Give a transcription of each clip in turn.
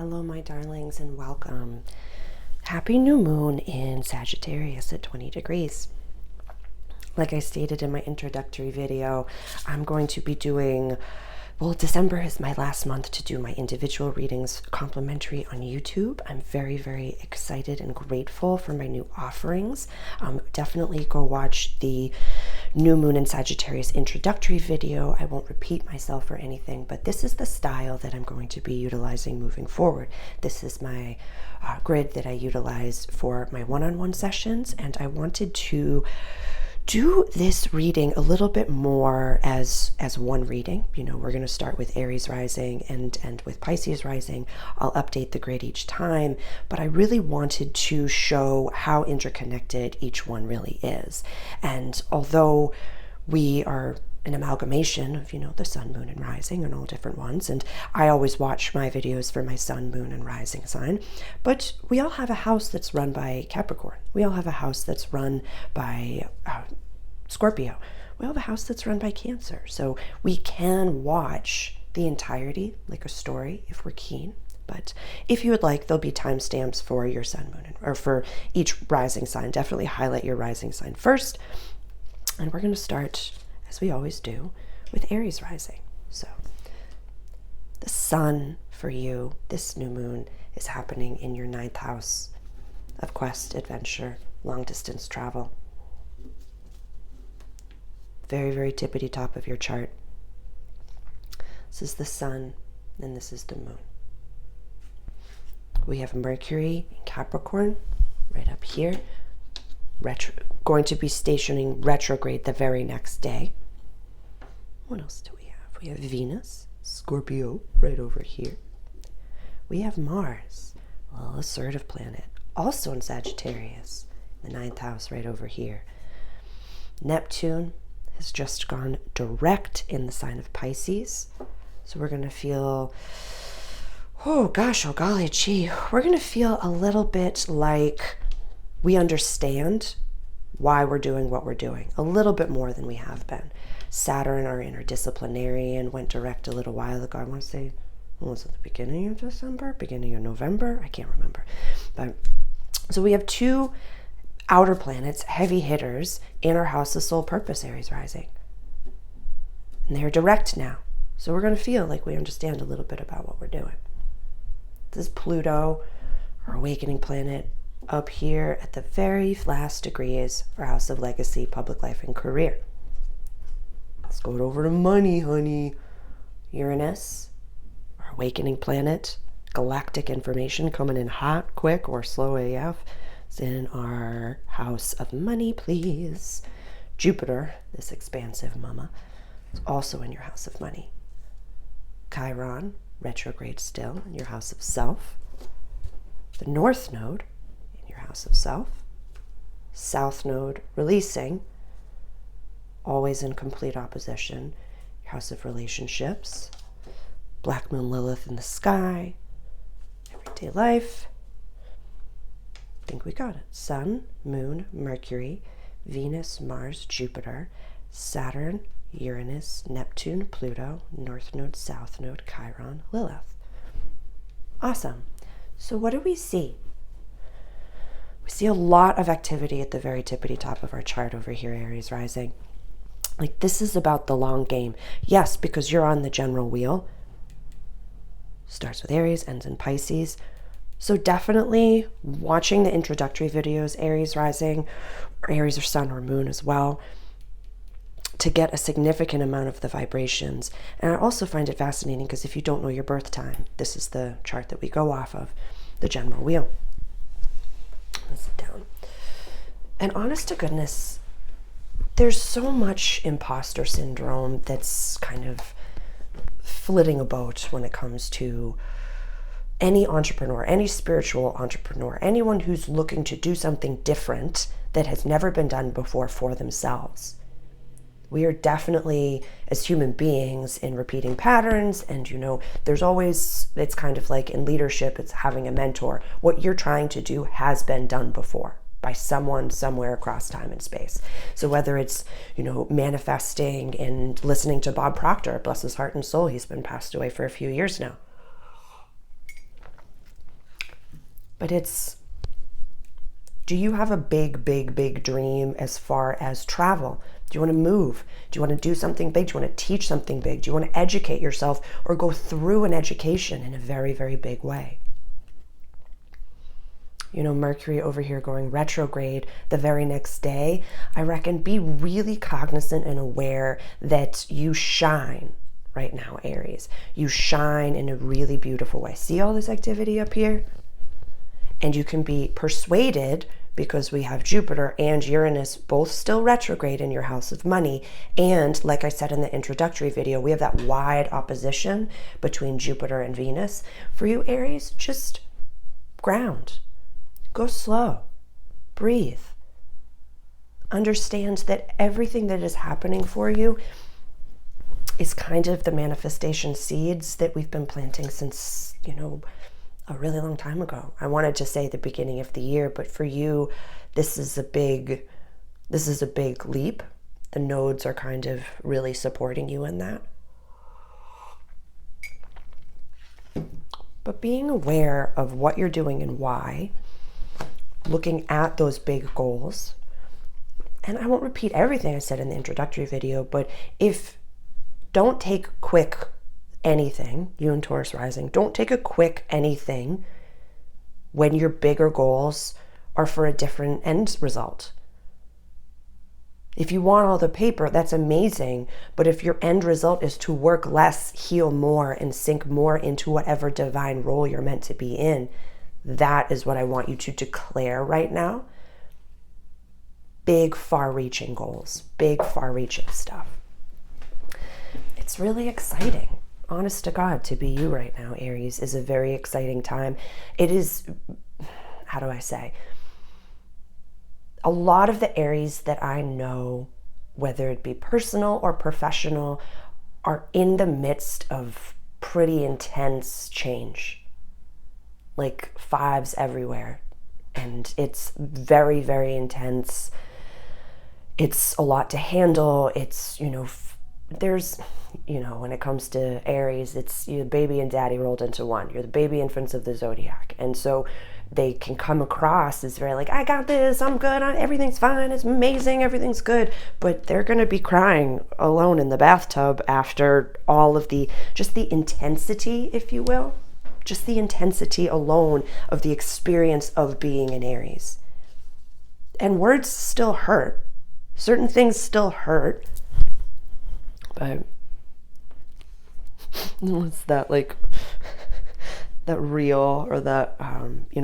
Hello, my darlings, and welcome. Happy new moon in Sagittarius at 20 degrees. Like I stated in my introductory video, I'm going to be doing, December is my last month to do my individual readings complimentary on YouTube. I'm very, very excited and grateful for my new offerings. Definitely go watch the new moon in Sagittarius introductory video. I won't repeat myself or anything, but this is the style that I'm going to be utilizing moving forward. This is my grid that I utilize for my one-on-one sessions, and I wanted to do this reading a little bit more as one reading. You know, we're going to start with Aries rising and end with Pisces rising. I'll update the grid each time, but I really wanted to show how interconnected each one really is. And although we are an amalgamation of, the sun, moon, and rising and all different ones, and I always watch my videos for my sun, moon, and rising sign, but we all have a house that's run by Capricorn. We all have a house that's run by Scorpio. We all have a house that's run by Cancer. So we can watch the entirety like a story if we're keen. But if you would like, there'll be timestamps for your sun, moon, or for each rising sign. Definitely highlight your rising sign first. And we're going to start, as we always do, with Aries rising. So the sun for you, this new moon, is happening in your 9th house of quest, adventure, long distance travel. Very, very tippity top of your chart. This is the sun, and this is the moon. We have Mercury in Capricorn right up here, going to be stationing retrograde the very next day. What else do we have? We have Venus, Scorpio, right over here. We have Mars, a little assertive planet, also in Sagittarius, the 9th house right over here. Neptune has just gone direct in the sign of Pisces. So we're going to feel, oh golly gee, we're going to feel a little bit like we understand why we're doing what we're doing, a little bit more than we have been. Saturn, our inner disciplinarian, went direct a little while ago. I want to say, was it the beginning of December, beginning of November? I can't remember. But so we have two outer planets, heavy hitters, in our house of soul purpose, Aries rising. And they're direct now. So we're going to feel like we understand a little bit about what we're doing. This is Pluto, our awakening planet, up here at the very last degrees for House of Legacy, Public Life, and Career. Let's go over to money, honey. Uranus, our awakening planet, galactic information coming in hot, quick, or slow AF. It's in our house of money, please. Jupiter, this expansive mama, is also in your house of money. Chiron, retrograde still, in your house of self. The North Node, in your house of self. South Node, releasing, always in complete opposition, your house of relationships. Black Moon Lilith in the sky, everyday life. I think we got it. Sun, Moon, Mercury, Venus, Mars, Jupiter, Saturn, Uranus, Neptune, Pluto, North Node, South Node, Chiron, Lilith. Awesome. So what do we see? We see a lot of activity at the very tippity top of our chart over here, Aries rising. Like, this is about the long game. Yes, because you're on the general wheel. Starts with Aries, ends in Pisces. So definitely watching the introductory videos, Aries rising, or Aries or sun or moon as well, to get a significant amount of the vibrations. And I also find it fascinating because if you don't know your birth time, this is the chart that we go off of, the general wheel. Let's sit down. And honest to goodness, there's so much imposter syndrome that's kind of flitting about when it comes to any entrepreneur, any spiritual entrepreneur, anyone who's looking to do something different that has never been done before for themselves. We are definitely, as human beings, in repeating patterns, and there's always, it's kind of like in leadership, it's having a mentor. What you're trying to do has been done before by someone somewhere across time and space. So whether it's, manifesting and listening to Bob Proctor, bless his heart and soul, he's been passed away for a few years now. But do you have a big, big, big dream as far as travel? Do you want to move? Do you want to do something big? Do you want to teach something big? Do you want to educate yourself or go through an education in a very, very big way? You know, Mercury over here going retrograde the very next day. I reckon be really cognizant and aware that you shine right now, Aries. You shine in a really beautiful way. See all this activity up here? And you can be persuaded, because we have Jupiter and Uranus both still retrograde in your house of money. And like I said in the introductory video, we have that wide opposition between Jupiter and Venus. For you, Aries, just ground. Go slow. Breathe. Understand that everything that is happening for you is kind of the manifestation seeds that we've been planting since, you know, a really long time ago. I wanted to say the beginning of the year, but for you, this is a big leap. The nodes are kind of really supporting you in that. But being aware of what you're doing and why, looking at those big goals, and I won't repeat everything I said in the introductory video, but don't take quick anything, you and Taurus rising, don't take a quick anything when your bigger goals are for a different end result. If you want all the paper, that's amazing, but if your end result is to work less, heal more, and sink more into whatever divine role you're meant to be in, that is what I want you to declare right now. Big, far-reaching goals, big, far-reaching stuff. It's really exciting. Honest to God, to be you right now, Aries, is a very exciting time. It is, how do I say? A lot of the Aries that I know, whether it be personal or professional, are in the midst of pretty intense change. Like fives everywhere. And it's very, very intense. It's a lot to handle. It's, when it comes to Aries, it's the baby and daddy rolled into one. You're the baby infants of the zodiac. And so they can come across as very like, I got this, I'm good, everything's fine, it's amazing, everything's good. But they're going to be crying alone in the bathtub after all of just the intensity, if you will. Just the intensity alone of the experience of being an Aries. And words still hurt. Certain things still hurt. But what's that, like that reel or that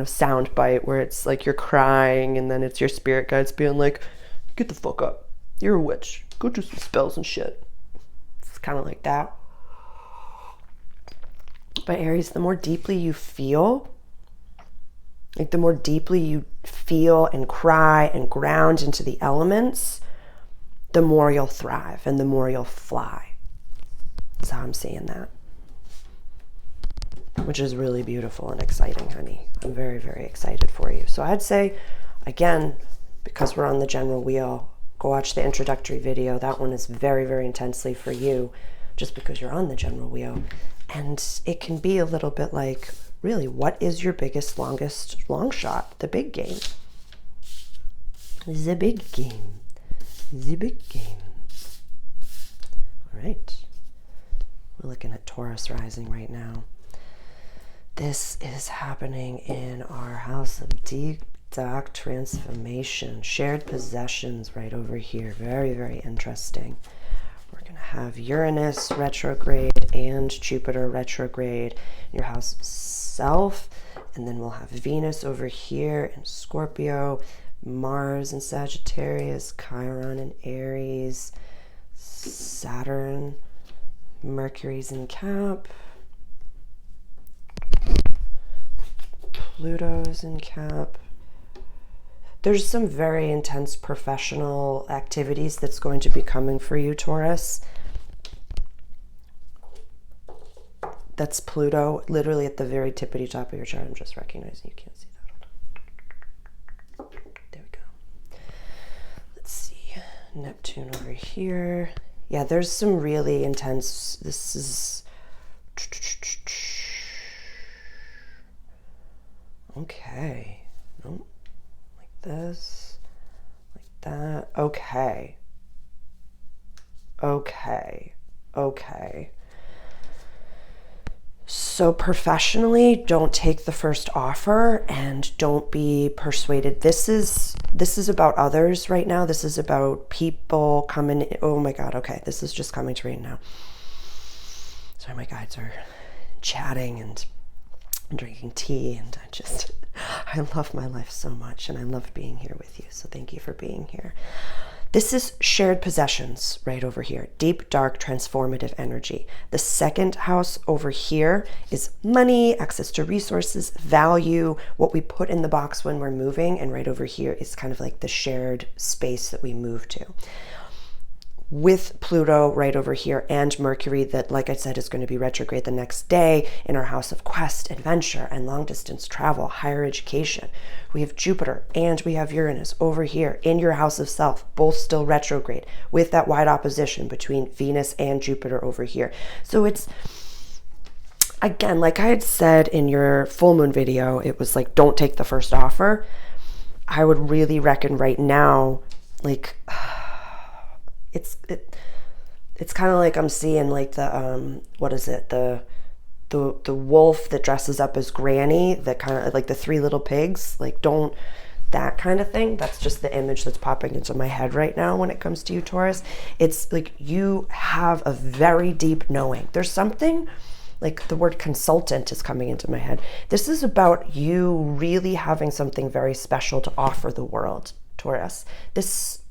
sound bite where it's like you're crying and then it's your spirit guides being like, get the fuck up, you're a witch, go do some spells and shit. It's kind of like that. But Aries, the more deeply you feel, like the more deeply you feel and cry and ground into the elements, the more you'll thrive and the more you'll fly. That's how I'm seeing that. Which is really beautiful and exciting, honey. I'm very, very excited for you. So I'd say, again, because we're on the general wheel, go watch the introductory video. That one is very, very intensely for you, just because you're on the general wheel. And it can be a little bit like, really, what is your biggest, longest long shot? The big game. The big game. The big game. All right. We're looking at Taurus rising right now. This is happening in our house of deep, dark transformation. Shared possessions right over here. Very, very interesting. We're going to have Uranus retrograde and Jupiter retrograde in your house of self. And then we'll have Venus over here in Scorpio, Mars in Sagittarius, Chiron in Aries, Saturn, Mercury's in Cap, Pluto's in Cap. There's some very intense professional activities that's going to be coming for you, Taurus. That's Pluto, literally at the very tippity top of your chart. I'm just recognizing you can't see that. There we go. Let's see. Neptune over here. Yeah, there's some really intense, this is, Okay. Nope. Like this. Like that. Okay. Okay. Okay. So professionally, don't take the first offer and don't be persuaded. This is about others right now. This is about people coming in. Oh my God. Okay. This is just coming to right now. Sorry, my guides are chatting and drinking tea, and I love my life so much, and I love being here with you. So thank you for being here. This is shared possessions right over here. Deep, dark, transformative energy. The second house over here is money, access to resources, value, what we put in the box when we're moving. And right over here is kind of like the shared space that we move to. With Pluto right over here and Mercury that, like I said, is going to be retrograde the next day in our house of quest, adventure, and long distance travel, higher education. We have Jupiter and we have Uranus over here in your house of self, both still retrograde with that wide opposition between Venus and Jupiter over here. So it's, again, like I had said in your full moon video, it was like, don't take the first offer. I would really reckon right now, like, it's kind of like I'm seeing like the what is it, the wolf that dresses up as Granny, that kind of like the Three Little Pigs, like don't, that kind of thing. That's just the image that's popping into my head right now when it comes to you, Taurus. It's like you have a very deep knowing. There's something like, the word consultant is coming into my head. This is about you really having something very special to offer the world, Taurus. This,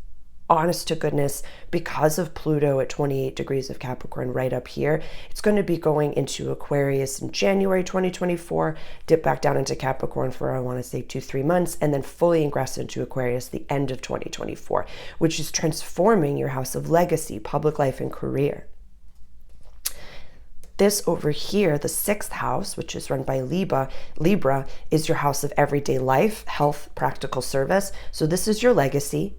honest to goodness, because of Pluto at 28 degrees of Capricorn right up here, it's going to be going into Aquarius in January 2024, dip back down into Capricorn for, I want to say, 2-3 months, and then fully ingress into Aquarius the end of 2024, which is transforming your house of legacy, public life, and career. This over here, the 6th house, which is run by Libra, is your house of everyday life, health, practical service. So this is your legacy.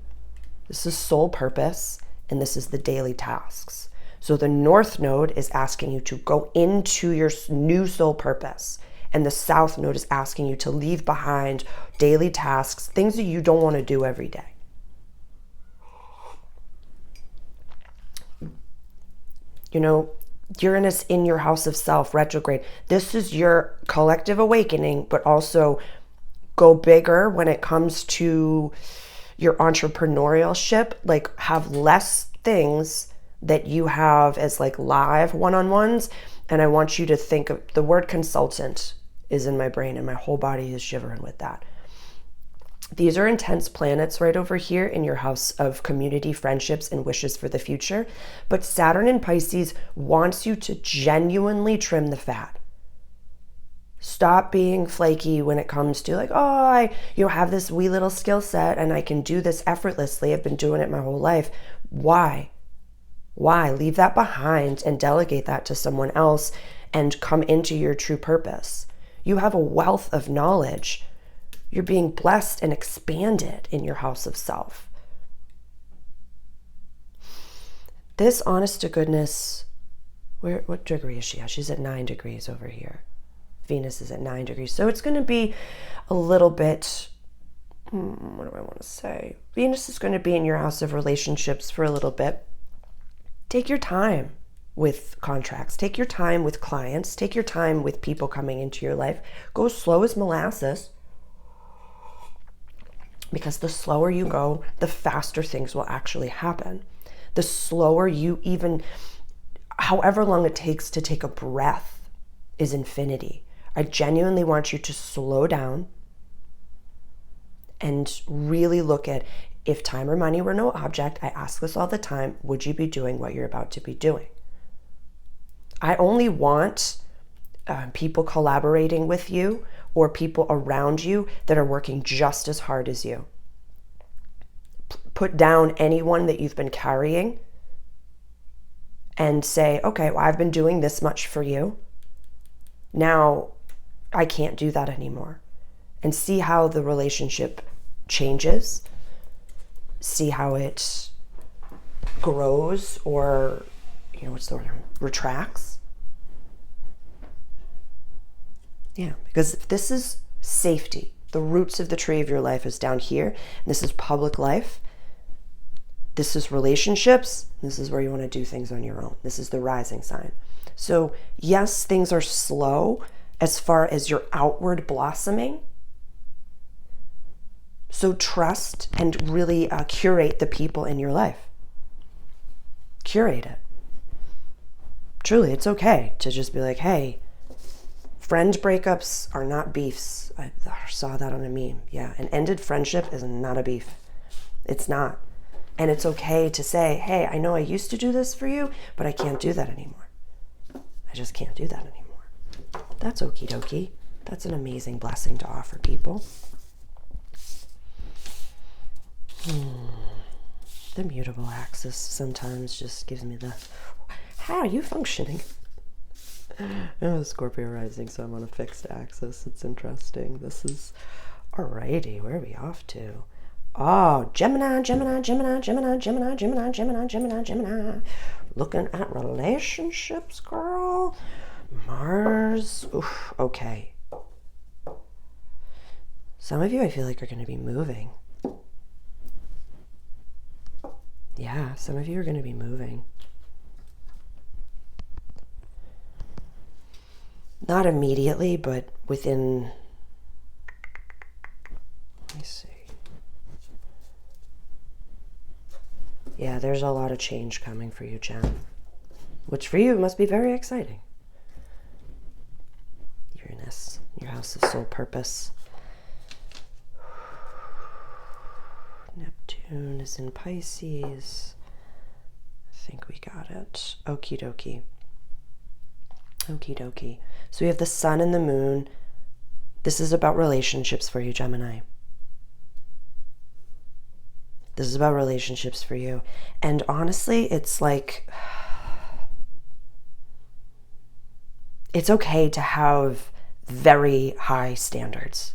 This is soul purpose, and this is the daily tasks. So the North Node is asking you to go into your new soul purpose, and the South Node is asking you to leave behind daily tasks, things that you don't want to do every day. You know, Uranus in your house of self, retrograde. This is your collective awakening, but also go bigger when it comes to your entrepreneurship, like have less things that you have as like live one-on-ones. And I want you to think of the word consultant is in my brain, and my whole body is shivering with that. These are intense planets right over here in your house of community, friendships, and wishes for the future. But Saturn in Pisces wants you to genuinely trim the fat. Stop being flaky when it comes to like, oh, I have this wee little skill set and I can do this effortlessly. I've been doing it my whole life. Why? Leave that behind and delegate that to someone else and come into your true purpose. You have a wealth of knowledge. You're being blessed and expanded in your house of self. This, honest to goodness, what degree is she at? She's at 9 degrees over here. Venus is at 9 degrees. So it's going to be a little bit, what do I want to say? Venus is going to be in your house of relationships for a little bit. Take your time with contracts. Take your time with clients. Take your time with people coming into your life. Go slow as molasses. Because the slower you go, the faster things will actually happen. The slower you even, however long it takes to take a breath is infinity. I genuinely want you to slow down and really look at, if time or money were no object, I ask this all the time, would you be doing what you're about to be doing? I only want people collaborating with you or people around you that are working just as hard as you. Put down anyone that you've been carrying and say, okay, well, I've been doing this much for you. Now I can't do that anymore. And see how the relationship changes. See how it grows or, what's the word? Retracts. Yeah, because if this is safety. The roots of the tree of your life is down here. This is public life. This is relationships. This is where you want to do things on your own. This is the rising sign. So yes, things are slow as far as your outward blossoming. So trust and really curate the people in your life. Curate it. Truly, it's okay to just be like, hey, friend breakups are not beefs. I saw that on a meme. Yeah, an ended friendship is not a beef. It's not. And it's okay to say, hey, I know I used to do this for you, but I can't do that anymore. I just can't do that anymore. That's okie dokie. That's an amazing blessing to offer people. The mutable axis sometimes just gives me the, how are you functioning? Oh, Scorpio rising, so I'm on a fixed axis. It's interesting. This is, alrighty, where are we off to? Oh, Gemini. Looking at relationships, girl. Mars. Oof, okay. Some of you I feel like are going to be moving. Yeah, some of you are going to be moving. Not immediately, but within, let me see. Yeah, there's a lot of change coming for you, Jen. Which for you must be very exciting. Uranus, your house of soul purpose. Neptune is in Pisces. I think we got it. Okie dokie. Okie dokie. So we have the sun and the moon. This is about relationships for you, Gemini. This is about relationships for you. And honestly, it's like, it's okay to have very high standards.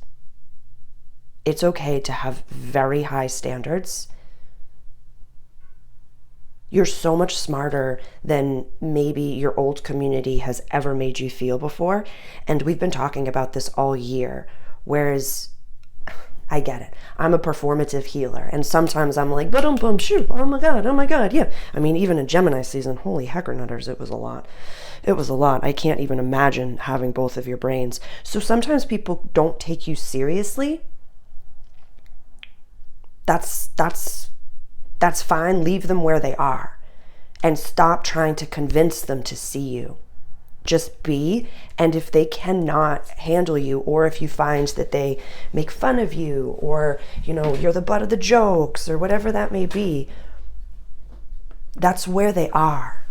It's okay to have very high standards. You're so much smarter than maybe your old community has ever made you feel before. And we've been talking about this all year. Whereas, I get it. I'm a performative healer. And sometimes I'm like, boom, shoot, oh my God, yeah. I mean, even in Gemini season, holy heckernutters, it was a lot. It was a lot. I can't even imagine having both of your brains. So sometimes people don't take you seriously. That's fine. Leave them where they are and stop trying to convince them to see you. Just be. And if they cannot handle you, or if you find that they make fun of you, or, you know, you're the butt of the jokes, or whatever that may be, that's where they are.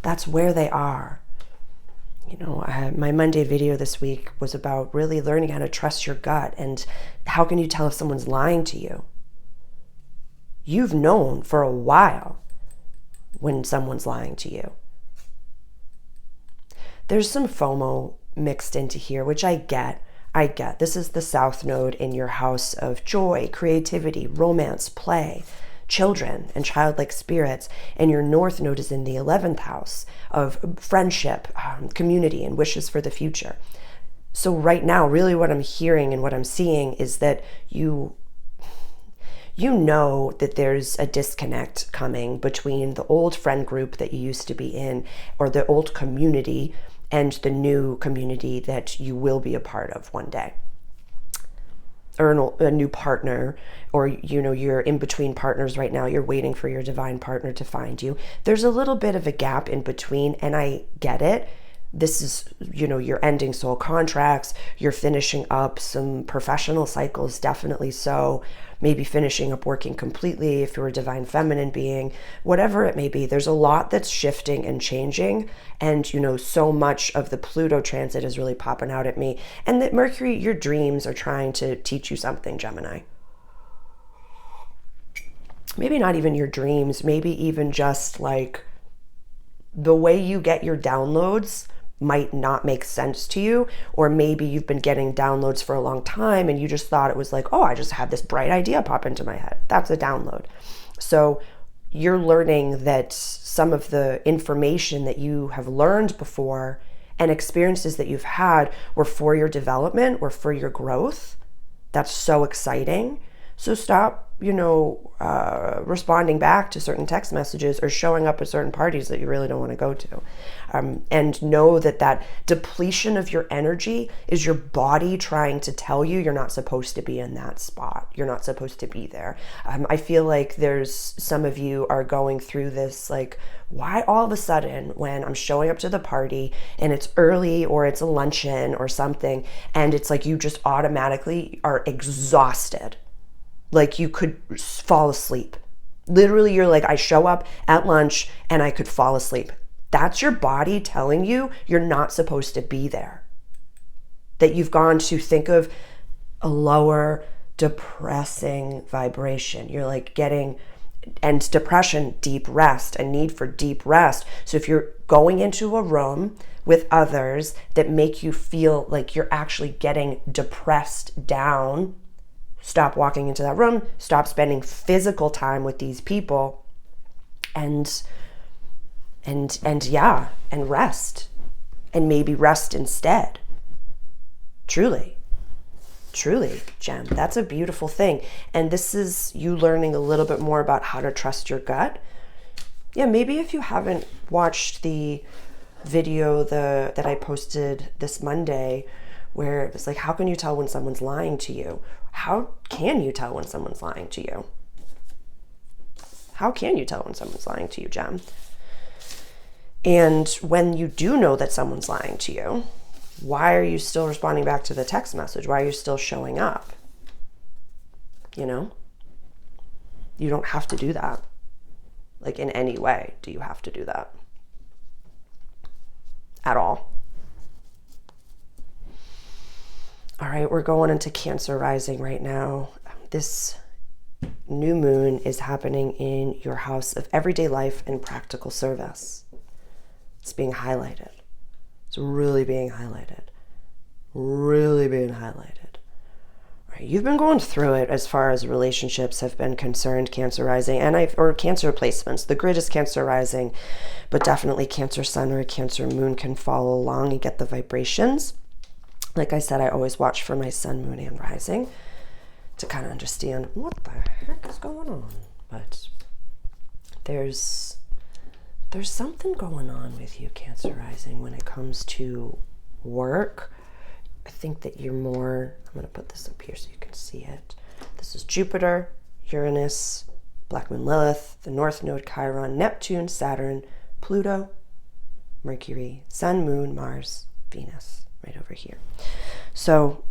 That's where they are. You know, my Monday video this week was about really learning how to trust your gut. And how can you tell if someone's lying to you? You've known for a while when someone's lying to you. There's some FOMO mixed into here, which I get. This is the South Node in your house of joy, creativity, romance, play, children, and childlike spirits. And your North Node is in the 11th house of friendship, community, and wishes for the future. So right now, really what I'm hearing and what I'm seeing is that you know that there's a disconnect coming between the old friend group that you used to be in, or the old community, and the new community that you will be a part of one day. Or a new partner, or, you know, you're in between partners right now. You're waiting for your divine partner to find you. There's a little bit of a gap in between, and I get it. This is, you know, you're ending soul contracts. You're finishing up some professional cycles, definitely so. Maybe finishing up working completely if you're a divine feminine being, whatever it may be. There's a lot that's shifting and changing. And, you know, so much of the Pluto transit is really popping out at me. And that Mercury, your dreams are trying to teach you something, Gemini. Maybe not even your dreams, maybe even just like the way you get your downloads might not make sense to you, or maybe you've been getting downloads for a long time and you just thought it was like, oh, I just had this bright idea pop into my head. That's a download. So you're learning that some of the information that you have learned before and experiences that you've had were for your development, were for your growth. That's so exciting. So stop, responding back to certain text messages or showing up at certain parties that you really don't want to go to. And know that depletion of your energy is your body trying to tell you you're not supposed to be in that spot. You're not supposed to be there. I feel like there's some of you are going through this, like, why all of a sudden when I'm showing up to the party and it's early or it's a luncheon or something, and it's like you just automatically are exhausted. Like you could fall asleep. Literally, you're like, I show up at lunch and I could fall asleep. That's your body telling you you're not supposed to be there. That you've gone to think of a lower, depressing vibration. You're like getting, and depression, deep rest, a need for deep rest. So if you're going into a room with others that make you feel like you're actually getting depressed down, stop walking into that room, stop spending physical time with these people, and rest, and maybe rest instead. Truly, Jem, that's a beautiful thing. And this is you learning a little bit more about how to trust your gut. Yeah, maybe if you haven't watched the video that I posted this Monday, where it was like, how can you tell when someone's lying to you? How can you tell when someone's lying to you? How can you tell when someone's lying to you, Jem? And when you do know that someone's lying to you, why are you still responding back to the text message? Why are you still showing up? You don't have to do that. Like, in any way, do you have to do that? At all. All right, we're going into Cancer rising right now. This new moon is happening in your house of everyday life and practical service. It's being highlighted. It's really being highlighted. Really being highlighted. All right, you've been going through it as far as relationships have been concerned, Cancer rising, or Cancer placements. The grid is Cancer rising, but definitely Cancer sun or Cancer moon can follow along and get the vibrations. Like I said, I always watch for my sun, moon, and rising to kind of understand what the heck is going on. But there's something going on with you, Cancer rising, when it comes to work. I think that you're more, I'm going to put this up here so you can see it. This is Jupiter, Uranus, Black Moon Lilith, the North Node Chiron, Neptune, Saturn, Pluto, Mercury, Sun, Moon, Mars, Venus. Right over here. So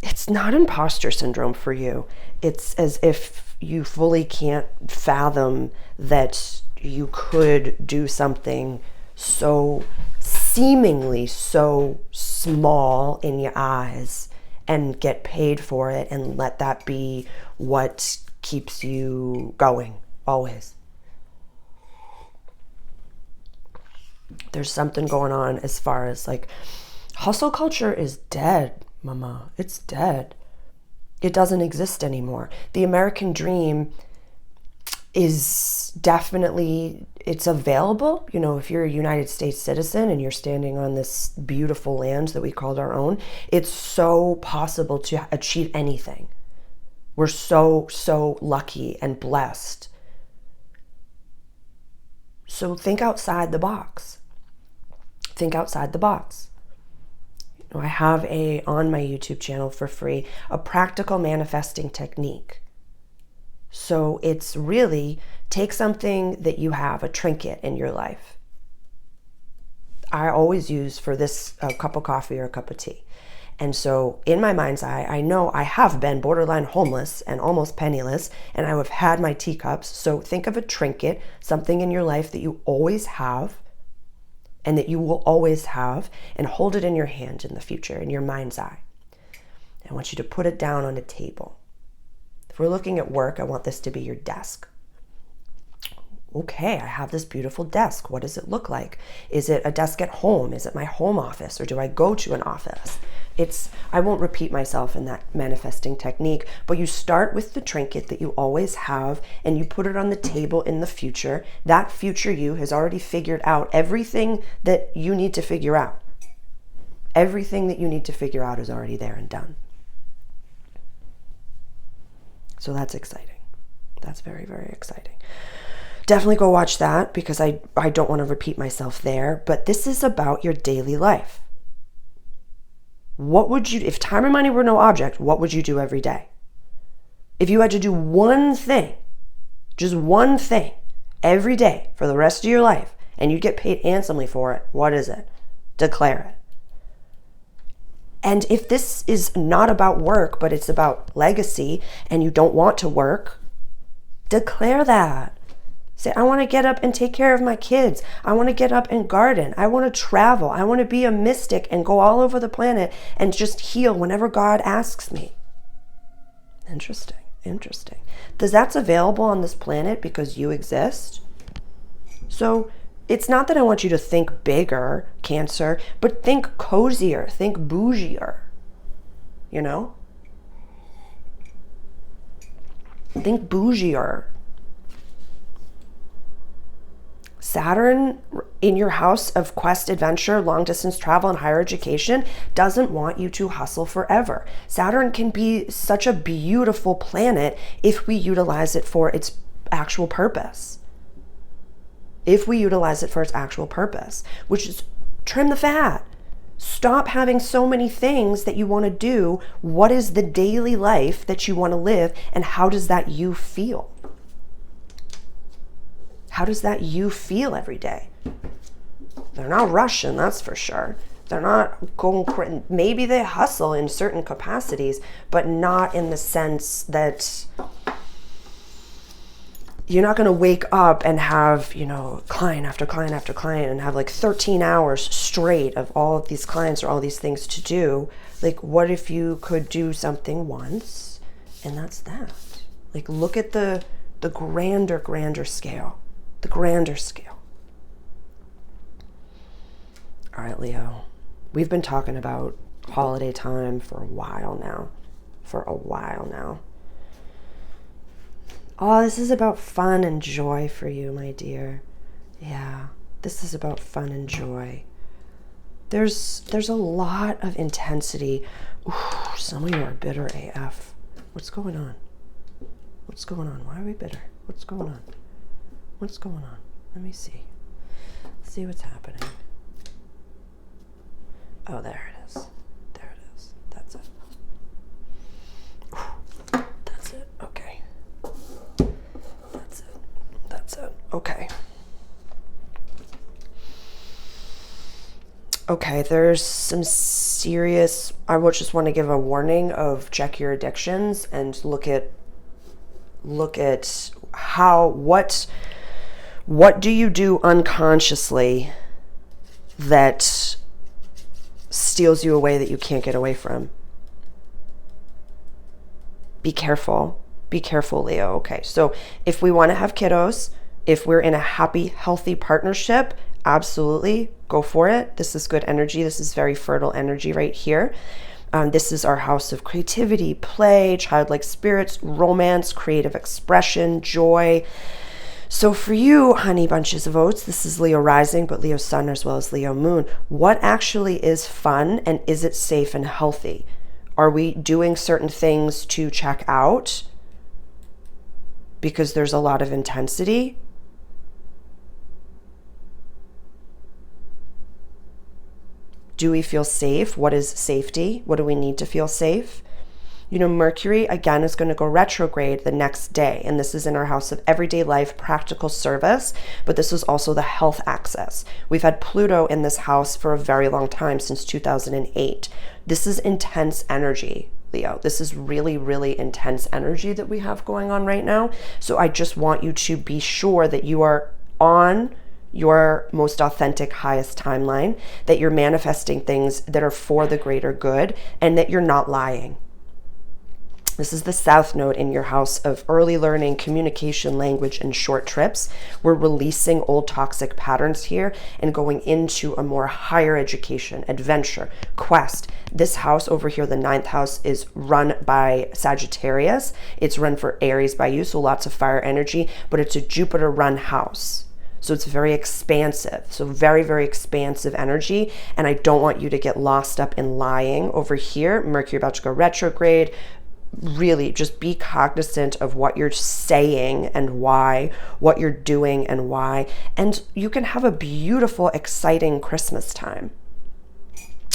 it's not imposter syndrome for you. It's as if you fully can't fathom that you could do something so seemingly so small in your eyes and get paid for it and let that be what keeps you going always. There's something going on as far as like hustle culture is dead, mama. It's dead. It doesn't exist anymore. The American dream is definitely, it's available. If you're a United States citizen and you're standing on this beautiful land that we called our own, it's so possible to achieve anything. We're so lucky and blessed. So think outside the box. Think outside the box. I have on my YouTube channel for free, a practical manifesting technique. So it's really take something that you have, a trinket in your life. I always use for this a cup of coffee or a cup of tea. And so in my mind's eye, I know I have been borderline homeless and almost penniless, and I have had my teacups. So think of a trinket, something in your life that you always have and that you will always have, and hold it in your hand in the future, in your mind's eye. I want you to put it down on a table. If we're looking at work, I want this to be your desk. Okay, I have this beautiful desk. What does it look like? Is it a desk at home? Is it my home office? Or do I go to an office? I won't repeat myself in that manifesting technique, but you start with the trinket that you always have and you put it on the table in the future. That future you has already figured out everything that you need to figure out. Everything that you need to figure out is already there and done. So that's exciting. That's very, very exciting. Definitely go watch that because I don't want to repeat myself there, but this is about your daily life. What would you, if time and money were no object, what would you do every day? If you had to do one thing, just one thing, every day for the rest of your life, and you'd get paid handsomely for it, what is it? Declare it. And if this is not about work, but it's about legacy, and you don't want to work, declare that. Say, I want to get up and take care of my kids. I want to get up and garden. I want to travel. I want to be a mystic and go all over the planet and just heal whenever God asks me. Interesting, interesting. Because that's available on this planet because you exist. So it's not that I want you to think bigger, Cancer, but think cozier, think bougier, you know? Think bougier. Saturn in your house of quest, adventure, long distance travel, and higher education doesn't want you to hustle forever. Saturn can be such a beautiful planet if we utilize it for its actual purpose. If we utilize it for its actual purpose, which is trim the fat. Stop having so many things that you want to do. What is the daily life that you want to live, and how does that you feel? How does that you feel every day? They're not rushing, that's for sure. They're not going, maybe they hustle in certain capacities, but not in the sense that you're not going to wake up and have, client after client after client and have like 13 hours straight of all of these clients or all these things to do. Like, what if you could do something once and that's that? Like, look at the grander scale. The grander scale. All right, Leo. We've been talking about holiday time for a while now. Oh, this is about fun and joy for you, my dear. Yeah, this is about fun and joy. There's a lot of intensity. Ooh, some of you are bitter AF. What's going on? Why are we bitter? What's going on? Let me see. Let's see what's happening. Oh, there it is. That's it. That's it. Okay. That's it. Okay. Okay, there's some serious, I would just want to give a warning of check your addictions and look at what do you do unconsciously that steals you away that you can't get away from? Be careful, Leo. Okay, so if we want to have kiddos, if we're in a happy, healthy partnership, absolutely go for it. This is good energy. This is very fertile energy right here. This is our house of creativity, play, childlike spirits, romance, creative expression, joy. So for you, honey bunches of oats, this is Leo rising, but Leo sun as well as Leo moon. What actually is fun, and is it safe and healthy? Are we doing certain things to check out because there's a lot of intensity? Do we feel safe? What is safety? What do we need to feel safe? Mercury, again, is going to go retrograde the next day. And this is in our house of everyday life, practical service. But this is also the health axis. We've had Pluto in this house for a very long time, since 2008. This is intense energy, Leo. This is really, really intense energy that we have going on right now. So I just want you to be sure that you are on your most authentic, highest timeline, that you're manifesting things that are for the greater good, and that you're not lying. This is the south node in your house of early learning, communication, language, and short trips. We're releasing old toxic patterns here and going into a more higher education, adventure, quest. This house over here, the ninth house, is run by Sagittarius. It's run for Aries by you, so lots of fire energy, but it's a Jupiter run house. So it's very expansive. So very, very expansive energy. And I don't want you to get lost up in lying over here. Mercury about to go retrograde. Really just be cognizant of what you're saying and why, what you're doing and why. And you can have a beautiful, exciting Christmas time.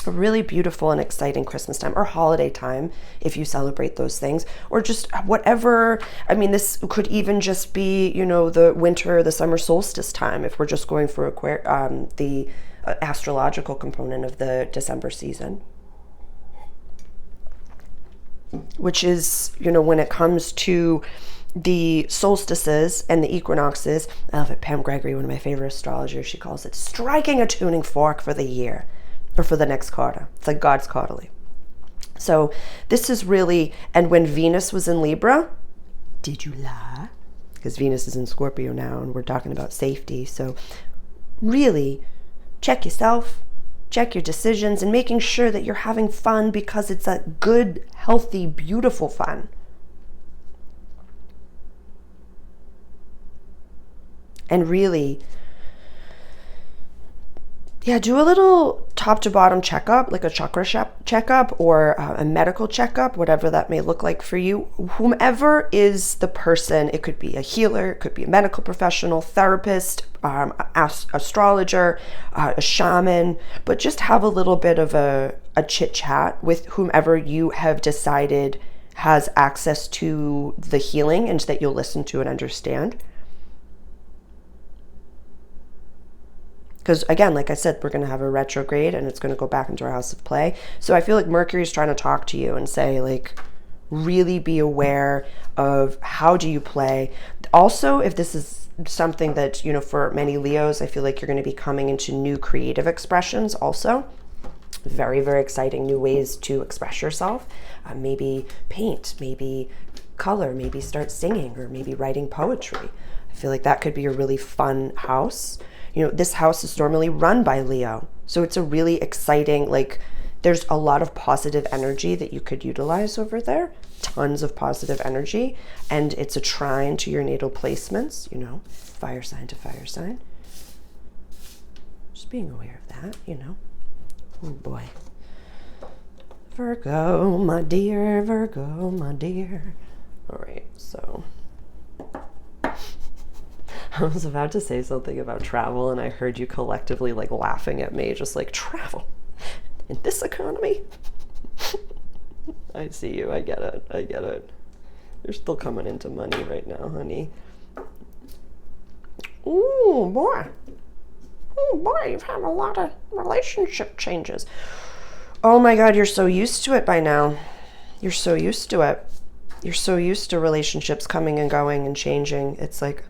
A really beautiful and exciting Christmas time, or holiday time if you celebrate those things, or just whatever. I mean, this could even just be, you know, the winter, the summer solstice time if we're just going for the astrological component of the December season. Which is, you know, when it comes to the solstices and the equinoxes, I love it. Pam Gregory, one of my favorite astrologers, she calls it striking a tuning fork for the year, or for the next quarter. It's like God's quarterly. So this is really, and when Venus was in Libra, did you lie? Because Venus is in Scorpio now, and we're talking about safety. So really check yourself, check your decisions, and making sure that you're having fun, because it's a good, healthy, beautiful fun. And really, yeah, do a little top to bottom checkup, like a chakra checkup or a medical checkup, whatever that may look like for you. Whomever is the person, it could be a healer, it could be a medical professional, therapist, astrologer, a shaman, but just have a little bit of a chit chat with whomever you have decided has access to the healing and that you'll listen to and understand. Because again, like I said, we're going to have a retrograde and it's going to go back into our house of play. So I feel like Mercury is trying to talk to you and say, like, really be aware of how do you play. Also, if this is something that, you know, for many Leos, I feel like you're going to be coming into new creative expressions also. Very, very exciting new ways to express yourself. Maybe paint, maybe color, maybe start singing, or maybe writing poetry. I feel like that could be a really fun house. You know, this house is normally run by Leo. So it's a really exciting, like, there's a lot of positive energy that you could utilize over there. Tons of positive energy. And it's a trine to your natal placements, you know, fire sign to fire sign. Just being aware of that, you know. Oh boy. Virgo, my dear, Virgo, my dear. All right, so I was about to say something about travel, and I heard you collectively like laughing at me, just like, travel in this economy. I see you. I get it. I get it. You're still coming into money right now, honey. Ooh, boy. Oh, boy, you've had a lot of relationship changes. Oh my God, you're so used to it by now. You're so used to it. You're so used to relationships coming and going and changing. It's like,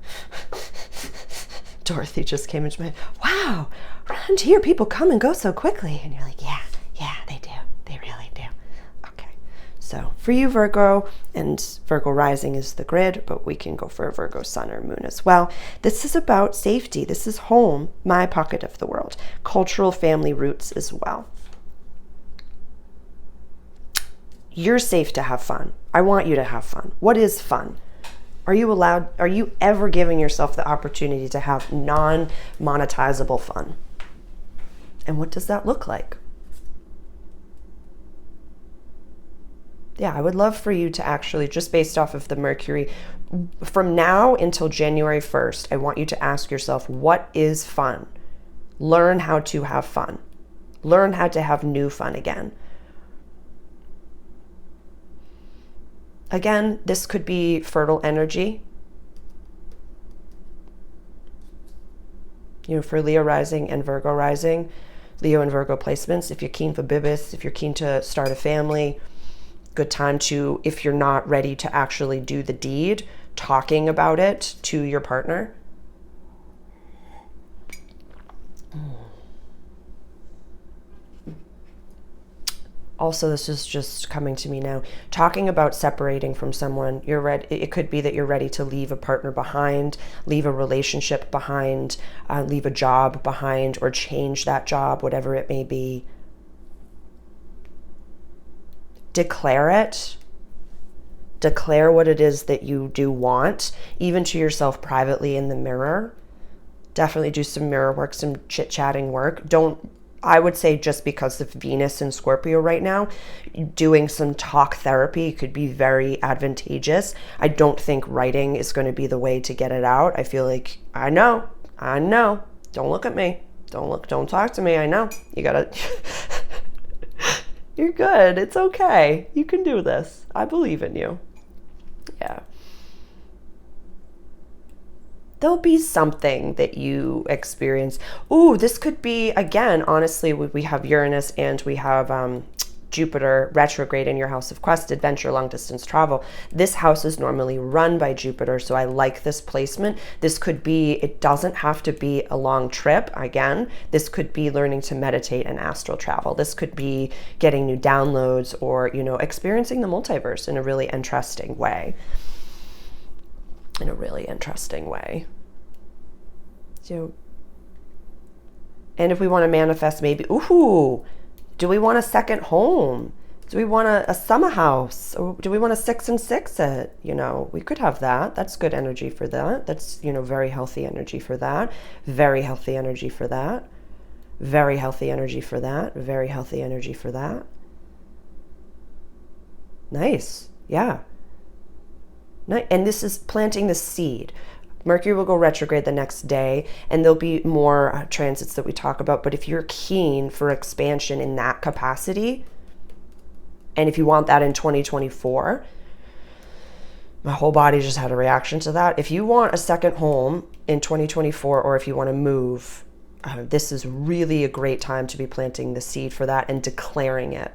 Dorothy just came into my head. Wow, around here people come and go so quickly. And you're like, yeah, they do. They really do. Okay. So for you, Virgo, and Virgo rising is the grid, but we can go for a Virgo sun or moon as well. This is about safety. This is home, my pocket of the world. Cultural family roots as well. You're safe to have fun. I want you to have fun. What is fun? Are you ever giving yourself the opportunity to have non-monetizable fun? And what does that look like? Yeah, I would love for you to actually, just based off of the Mercury, from now until January 1st, I want you to ask yourself, what is fun? Learn how to have fun. Learn how to have new fun again. Again, this could be fertile energy. You know, for Leo rising and Virgo rising, Leo and Virgo placements, if you're keen for bibis, if you're keen to start a family, good time to, if you're not ready to actually do the deed, talking about it to your partner. Also, this is just coming to me now. Talking about separating from someone, you're ready. It could be that you're ready to leave a partner behind, leave a relationship behind, leave a job behind, or change that job, whatever it may be. Declare it. Declare what it is that you do want, even to yourself privately in the mirror. Definitely do some mirror work, some chit-chatting work. I would say, just because of Venus and Scorpio right now, doing some talk therapy could be very advantageous. I don't think writing is going to be the way to get it out. I feel like, I know. Don't look at me. Don't talk to me. I know. You gotta, you're good. It's okay. You can do this. I believe in you. Yeah. There'll be something that you experience. Ooh, this could be, again, honestly, we have Uranus and we have Jupiter retrograde in your house of quest, adventure, long distance travel. This house is normally run by Jupiter, so I like this placement. This could be, it doesn't have to be a long trip. Again, this could be learning to meditate and astral travel. This could be getting new downloads, or, experiencing the multiverse in a really interesting way. So, and if we want to manifest, maybe, do we want a second home? Do we want a summer house? Or do we want a 6 and 6 it? We could have that. That's good energy for that. That's, very healthy energy for that. Very healthy energy for that. Very healthy energy for that. Very healthy energy for that. Nice. Yeah. And this is planting the seed. Mercury will go retrograde the next day, and there'll be more transits that we talk about. But if you're keen for expansion in that capacity, and if you want that in 2024, my whole body just had a reaction to that. If you want a second home in 2024, or if you want to move, this is really a great time to be planting the seed for that and declaring it.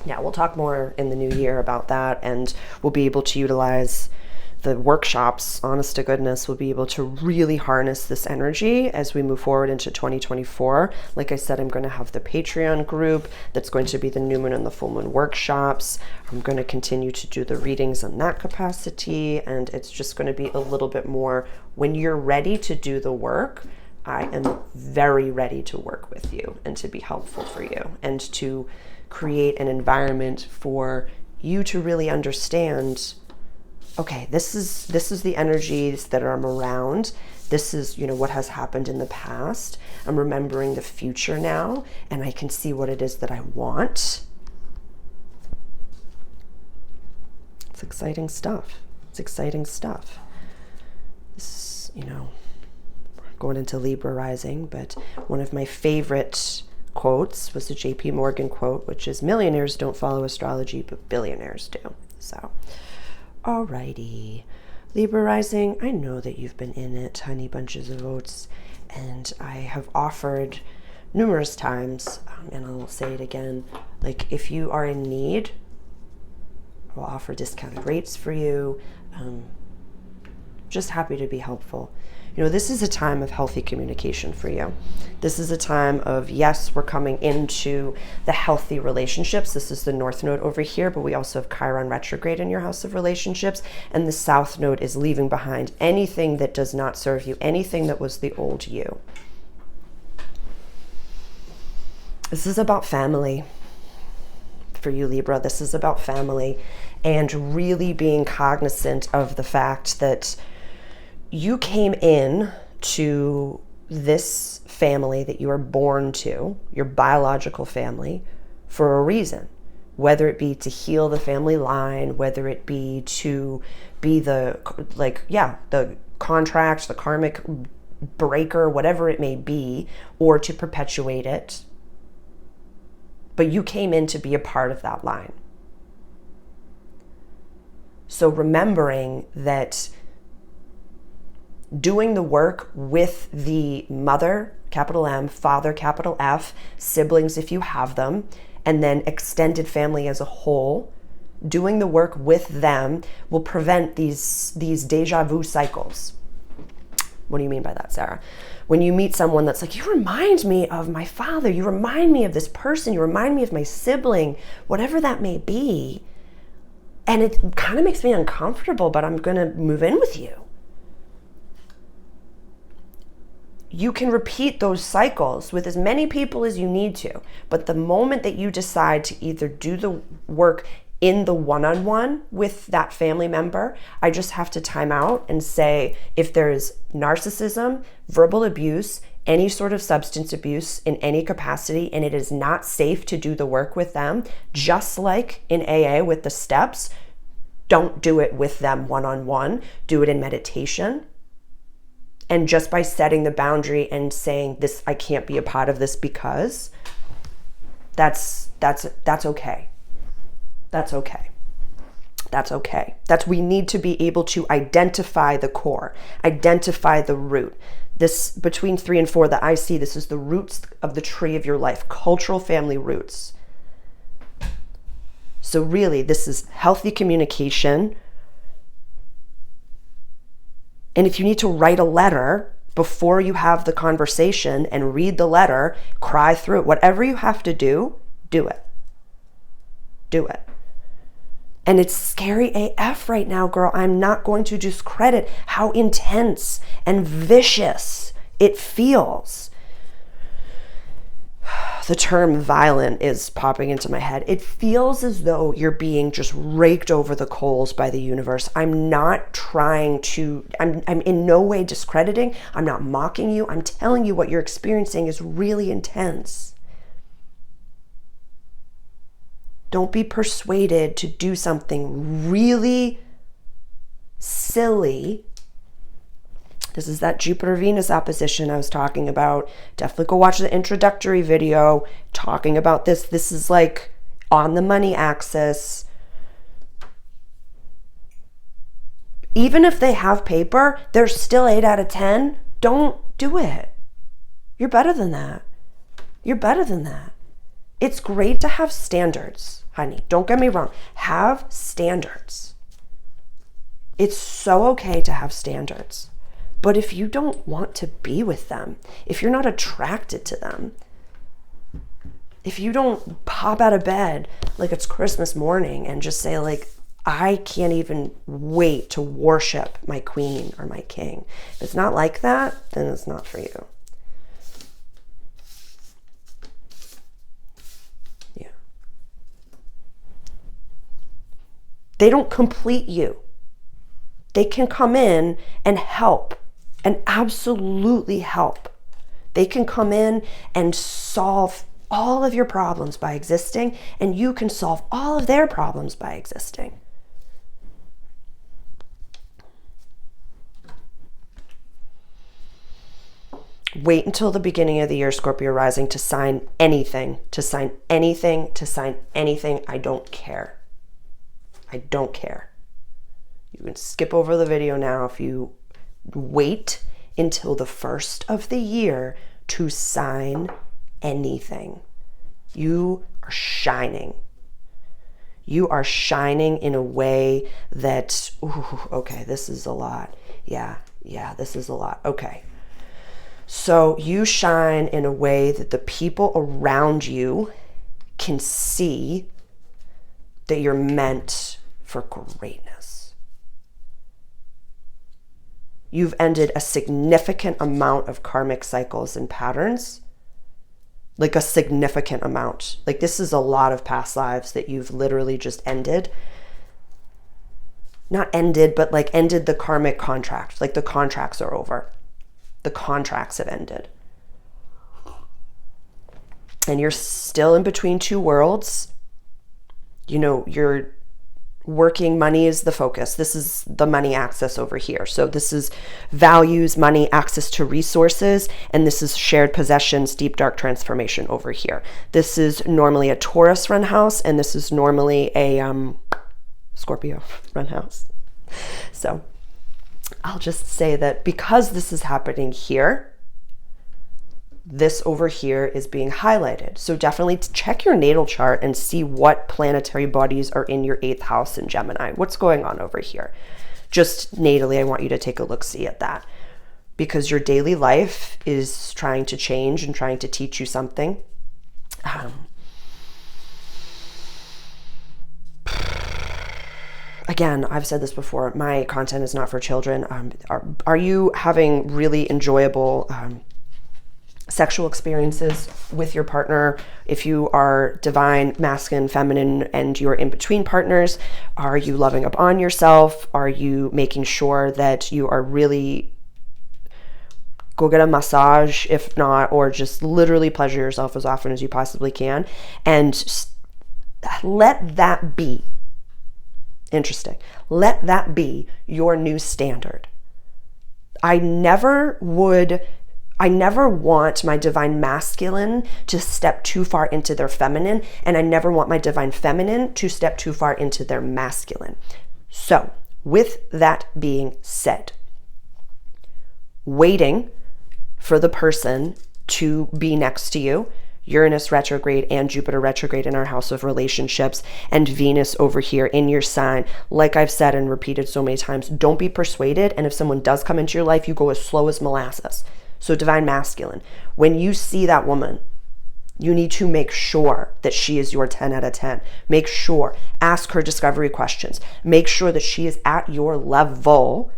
Yeah, we'll talk more in the new year about that, and we'll be able to utilize the workshops. Honest to goodness, we'll be able to really harness this energy as we move forward into 2024. Like I said, I'm going to have the Patreon group that's going to be the new moon and the full moon workshops. I'm going to continue to do the readings in that capacity, and it's just going to be a little bit more, when you're ready to do the work, I am very ready to work with you and to be helpful for you and to create an environment for you to really understand, okay, this is the energies that I'm around. This is, what has happened in the past. I'm remembering the future now, and I can see what it is that I want. It's exciting stuff. This is, going into Libra rising, but one of my favorite quotes was the JP Morgan quote, which is, millionaires don't follow astrology, but billionaires do. So, alrighty. Libra rising, I know that you've been in it, honey bunches of oats, and I have offered numerous times, and I'll say it again, like, if you are in need, I'll offer discounted rates for you. Just happy to be helpful. This is a time of healthy communication for you. This is a time of, yes, we're coming into the healthy relationships. This is the North Node over here, but we also have Chiron retrograde in your house of relationships. And the South Node is leaving behind anything that does not serve you, anything that was the old you. This is about family. For you, Libra, this is about family, and really being cognizant of the fact that you came in to this family that you are born to, your biological family, for a reason. Whether it be to heal the family line, whether it be to be the contract, the karmic breaker, whatever it may be, or to perpetuate it. But you came in to be a part of that line. So remembering that doing the work with the mother, capital M, father, capital F, siblings if you have them, and then extended family as a whole, doing the work with them will prevent these deja vu cycles. What do you mean by that, Sarah? When you meet someone that's like, you remind me of my father, you remind me of this person, you remind me of my sibling, whatever that may be, and it kind of makes me uncomfortable, but I'm going to move in with you. You can repeat those cycles with as many people as you need to, but the moment that you decide to either do the work in the one-on-one with that family member, I just have to time out and say, if there's narcissism, verbal abuse, any sort of substance abuse in any capacity, and it is not safe to do the work with them, just like in AA with the steps, don't do it with them one-on-one, do it in meditation. And just by setting the boundary and saying this, I can't be a part of this because that's okay. That's okay. That's okay. We need to be able to identify the core, identify the root. This between 3 and 4 that I see, this is the roots of the tree of your life, cultural family roots. So really, this is healthy communication. And if you need to write a letter before you have the conversation and read the letter, cry through it, whatever you have to do, do it. Do it. And it's scary AF right now, girl. I'm not going to discredit how intense and vicious it feels. The term violent is popping into my head. It feels as though you're being just raked over the coals by the universe. I'm not trying to, I'm in no way discrediting. I'm not mocking you. I'm telling you what you're experiencing is really intense. Don't be persuaded to do something really silly. This is that Jupiter-Venus opposition I was talking about. Definitely go watch the introductory video talking about this. This is like on the money axis. Even if they have paper, they're still 8 out of 10. Don't do it. You're better than that. You're better than that. It's great to have standards, honey. Don't get me wrong. Have standards. It's so okay to have standards. But if you don't want to be with them, if you're not attracted to them, if you don't pop out of bed like it's Christmas morning and just say like, I can't even wait to worship my queen or my king. If it's not like that, then it's not for you. Yeah. They don't complete you. They can come in and help. And absolutely help. They can come in and solve all of your problems by existing, and you can solve all of their problems by existing. Wait until the beginning of the year, Scorpio rising, to sign anything, to sign anything, to sign anything. I don't care. I don't care. You can skip over the video now if you wait until the first of the year to sign anything. You are shining. You are shining in a way that, ooh, okay, this is a lot. Yeah, this is a lot. Okay. So you shine in a way that the people around you can see that you're meant for greatness. You've ended a significant amount of karmic cycles and patterns, like a significant amount. Like this is a lot of past lives that you've literally just ended. Not ended, but like ended the karmic contract. Like the contracts are over. The contracts have ended. And you're still in between two worlds. You know, you're working, money is the focus. This is the money axis over here. So this is values, money, access to resources, and this is shared possessions, deep dark transformation over here. This is normally a Taurus run house, and this is normally a Scorpio run house. So I'll just say that because this is happening here, this over here is being highlighted. So definitely check your natal chart and see what planetary bodies are in your 8th house in Gemini. What's going on over here? Just natally, I want you to take a look-see at that. because your daily life is trying to change and trying to teach you something. Again, I've said this before, my content is not for children. Are you having really enjoyable sexual experiences with your partner? If you are divine, masculine, feminine, and you're in between partners, are you loving up on yourself? Are you making sure that you are really, go get a massage, if not, or just literally pleasure yourself as often as you possibly can, and let that be. Interesting. Let that be your new standard. I never want my divine masculine to step too far into their feminine, and I never want my divine feminine to step too far into their masculine. So, with that being said, waiting for the person to be next to you, Uranus retrograde and Jupiter retrograde in our house of relationships, and Venus over here in your sign. Like I've said and repeated so many times, don't be persuaded. And if someone does come into your life, you go as slow as molasses. So divine masculine, when you see that woman, you need to make sure that she is your 10 out of 10. Make sure, ask her discovery questions. Make sure that she is at your level,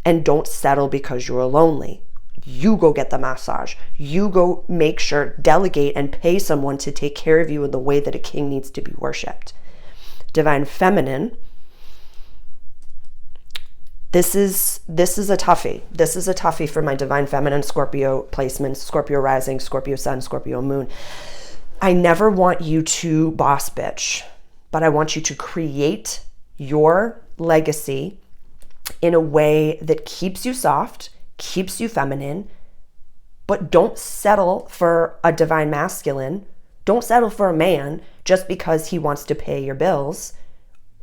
and don't settle because you're lonely. You go get the massage. You go make sure, delegate, and pay someone to take care of you in the way that a king needs to be worshipped. Divine feminine, this is a toughie. This is a toughie for my divine feminine Scorpio placement, Scorpio rising, Scorpio sun, Scorpio moon. I never want you to boss bitch, but I want you to create your legacy in a way that keeps you soft, keeps you feminine, but don't settle for a divine masculine. Don't settle for a man just because he wants to pay your bills.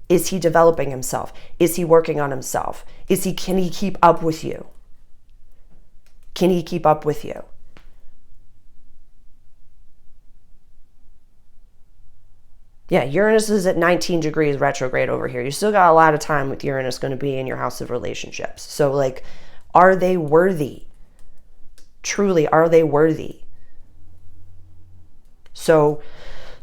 Is he developing himself? Is he working on himself? Can he keep up with you? Can he keep up with you? Yeah, Uranus is at 19 degrees retrograde over here. You still got a lot of time with Uranus going to be in your house of relationships. So like, are they worthy? Truly, are they worthy? So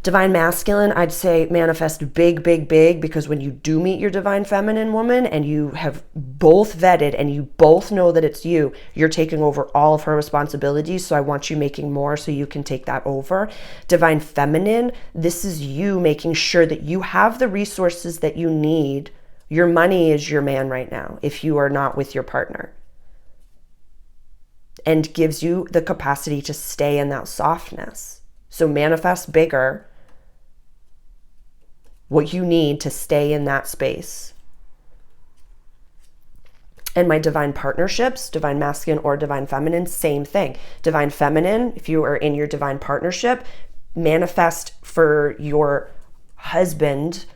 divine masculine, I'd say manifest big, big, big, because when you do meet your divine feminine woman and you have both vetted and you both know that it's you, you're taking over all of her responsibilities. So I want you making more so you can take that over. Divine feminine, this is you making sure that you have the resources that you need. Your money is your man right now if you are not with your partner, and gives you the capacity to stay in that softness. So manifest bigger what you need to stay in that space. And my divine partnerships, divine masculine or divine feminine, same thing. Divine feminine, if you are in your divine partnership, manifest for your husband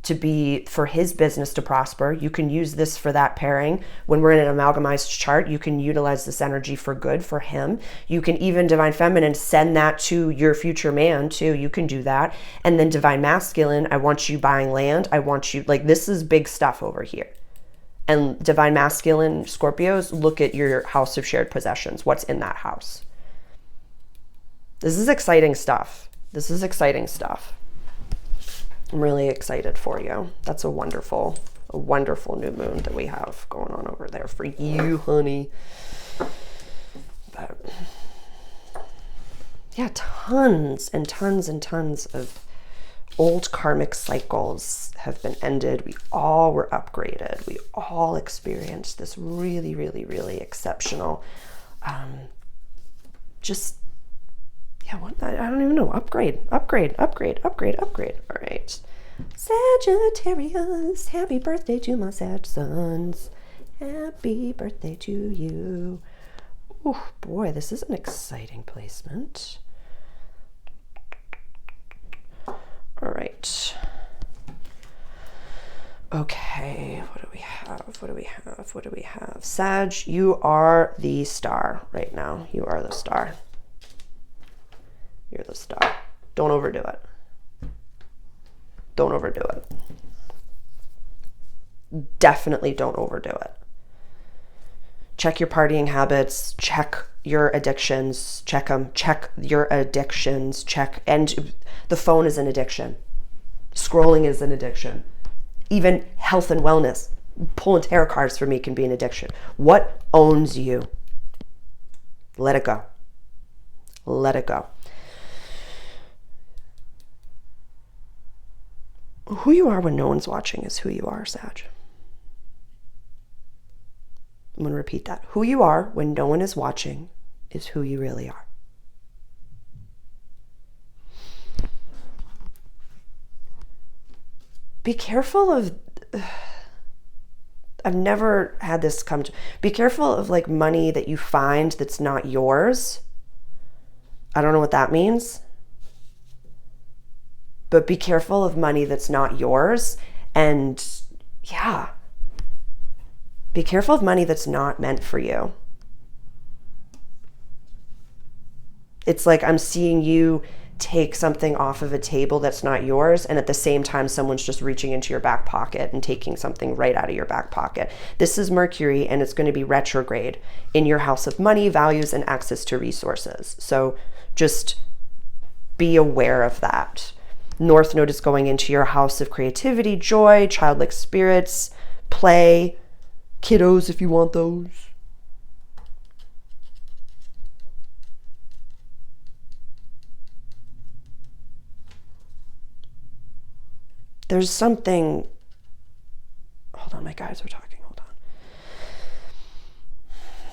to be, for his business to prosper. You can use this for that pairing. When we're in an amalgamized chart, you can utilize this energy for good for him. You can even, divine feminine, send that to your future man too. You can do that. And then divine masculine, I want you buying land. I want you, like, this is big stuff over here. And divine masculine Scorpios, look at your house of shared possessions. What's in that house? This is exciting stuff. This is exciting stuff. I'm really excited for you. That's a wonderful new moon that we have going on over there for you, honey. But yeah, tons and tons and tons of old karmic cycles have been ended. We all were upgraded. We all experienced this really, really, really exceptional, I don't even know. Upgrade. All right. Sagittarius, happy birthday to my Sag sons. Happy birthday to you. Oh boy, this is an exciting placement. All right. Okay, what do we have? Sag, you are the star right now. You are the star. You're the star. Don't overdo it. Don't overdo it. Definitely don't overdo it. Check your partying habits, check your addictions, check them, check your addictions, check. And the phone is an addiction. Scrolling is an addiction. Even health and wellness, pulling tarot cards for me can be an addiction. What owns you? Let it go. Let it go. Who you are when no one's watching is who you are, Sag. I'm going to repeat that. Who you are when no one is watching is who you really are. Be careful of, I've never had this come to, be careful of like money that you find that's not yours. I don't know what that means. But be careful of money that's not yours. And yeah, be careful of money that's not meant for you. It's like I'm seeing you take something off of a table that's not yours, and at the same time someone's just reaching into your back pocket and taking something right out of your back pocket. This is Mercury, and it's going to be retrograde in your house of money, values, and access to resources. So just be aware of that. North Node is going into your house of creativity, joy, childlike spirits, play, kiddos if you want those. There's something, hold on, my guides are talking, hold on.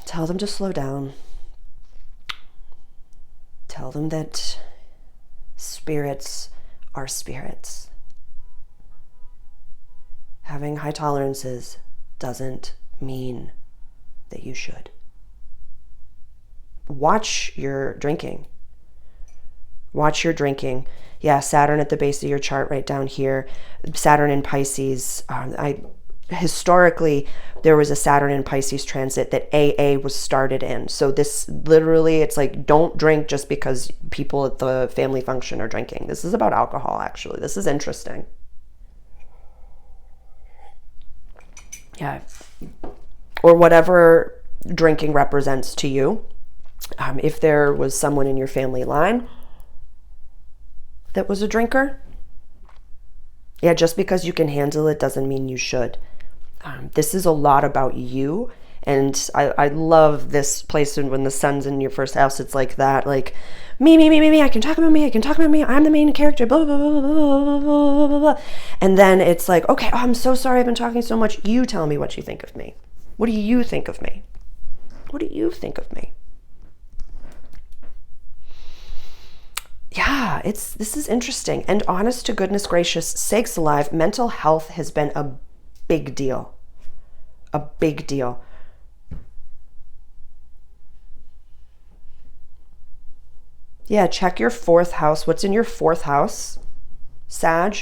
Tell them to slow down. Tell them that spirits are spirits. Having high tolerances doesn't mean that you should. Watch your drinking. Watch your drinking. Yeah, Saturn at the base of your chart right down here. Saturn in Pisces. Historically, there was a Saturn in Pisces transit that AA was started in. So this literally, it's like, don't drink just because people at the family function are drinking. This is about alcohol, actually. This is interesting. Yeah. Or whatever drinking represents to you. If there was someone in your family line that was a drinker, yeah, just because you can handle it doesn't mean you should. This is a lot about you. And I love this place when the sun's in your first house, it's like that, like me, I can talk about me, I'm the main character, blah, blah, blah, blah, blah, blah, blah, blah. And then it's like, okay, I'm so sorry I've been talking so much. You tell me what you think of me. What do you think of me? What do you think of me? Yeah, this is interesting. And honest to goodness gracious sakes alive, mental health has been a big deal. A big deal. Yeah, check your fourth house. What's in your fourth house, Sag,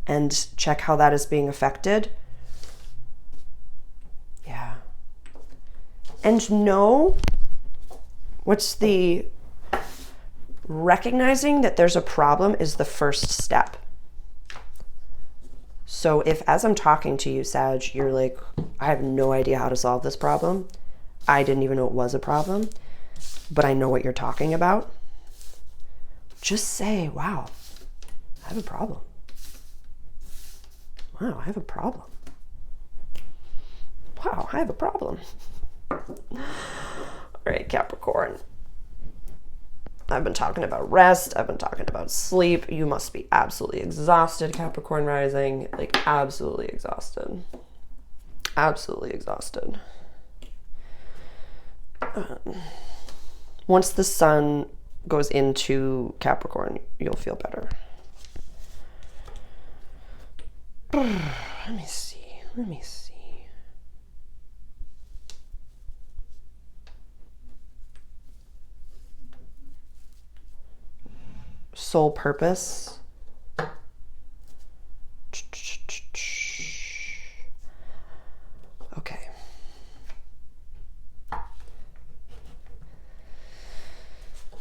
and check how that is being affected. Yeah. And know what's the recognizing that there's a problem is the first step. So if as I'm talking to you, Sag, you're like, I have no idea how to solve this problem. I didn't even know it was a problem, but I know what you're talking about. Just say, wow, I have a problem. Wow, I have a problem. Wow, I have a problem. All right, Capricorn. I've been talking about rest. I've been talking about sleep. You must be absolutely exhausted, Capricorn rising. Like, absolutely exhausted. Absolutely exhausted. Once the sun goes into Capricorn, you'll feel better. Let me see. Soul purpose. Okay.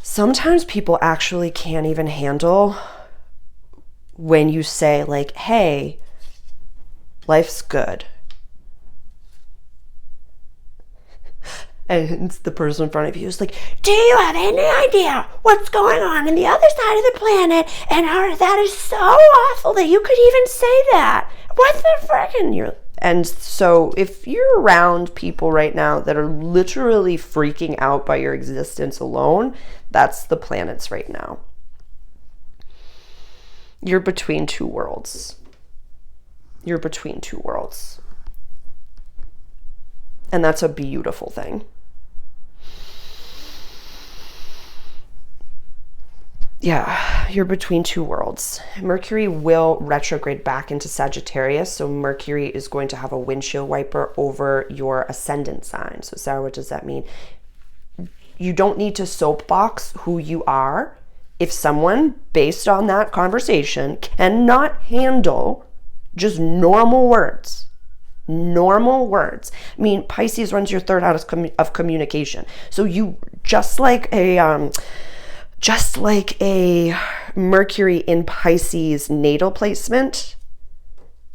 Sometimes people actually can't even handle when you say like, hey, life's good. And the person in front of you is like, do you have any idea what's going on the other side of the planet? And that is so awful that you could even say that. What the frickin'? And so if you're around people right now that are literally freaking out by your existence alone, that's the planets right now. You're between two worlds. You're between two worlds. And that's a beautiful thing. Yeah, you're between two worlds. Mercury will retrograde back into Sagittarius. So Mercury is going to have a windshield wiper over your ascendant sign. So Sarah, what does that mean? You don't need to soapbox who you are if someone, based on that conversation, cannot handle just normal words. Normal words. I mean, Pisces runs your third house of communication. So you, just like a Mercury in Pisces natal placement,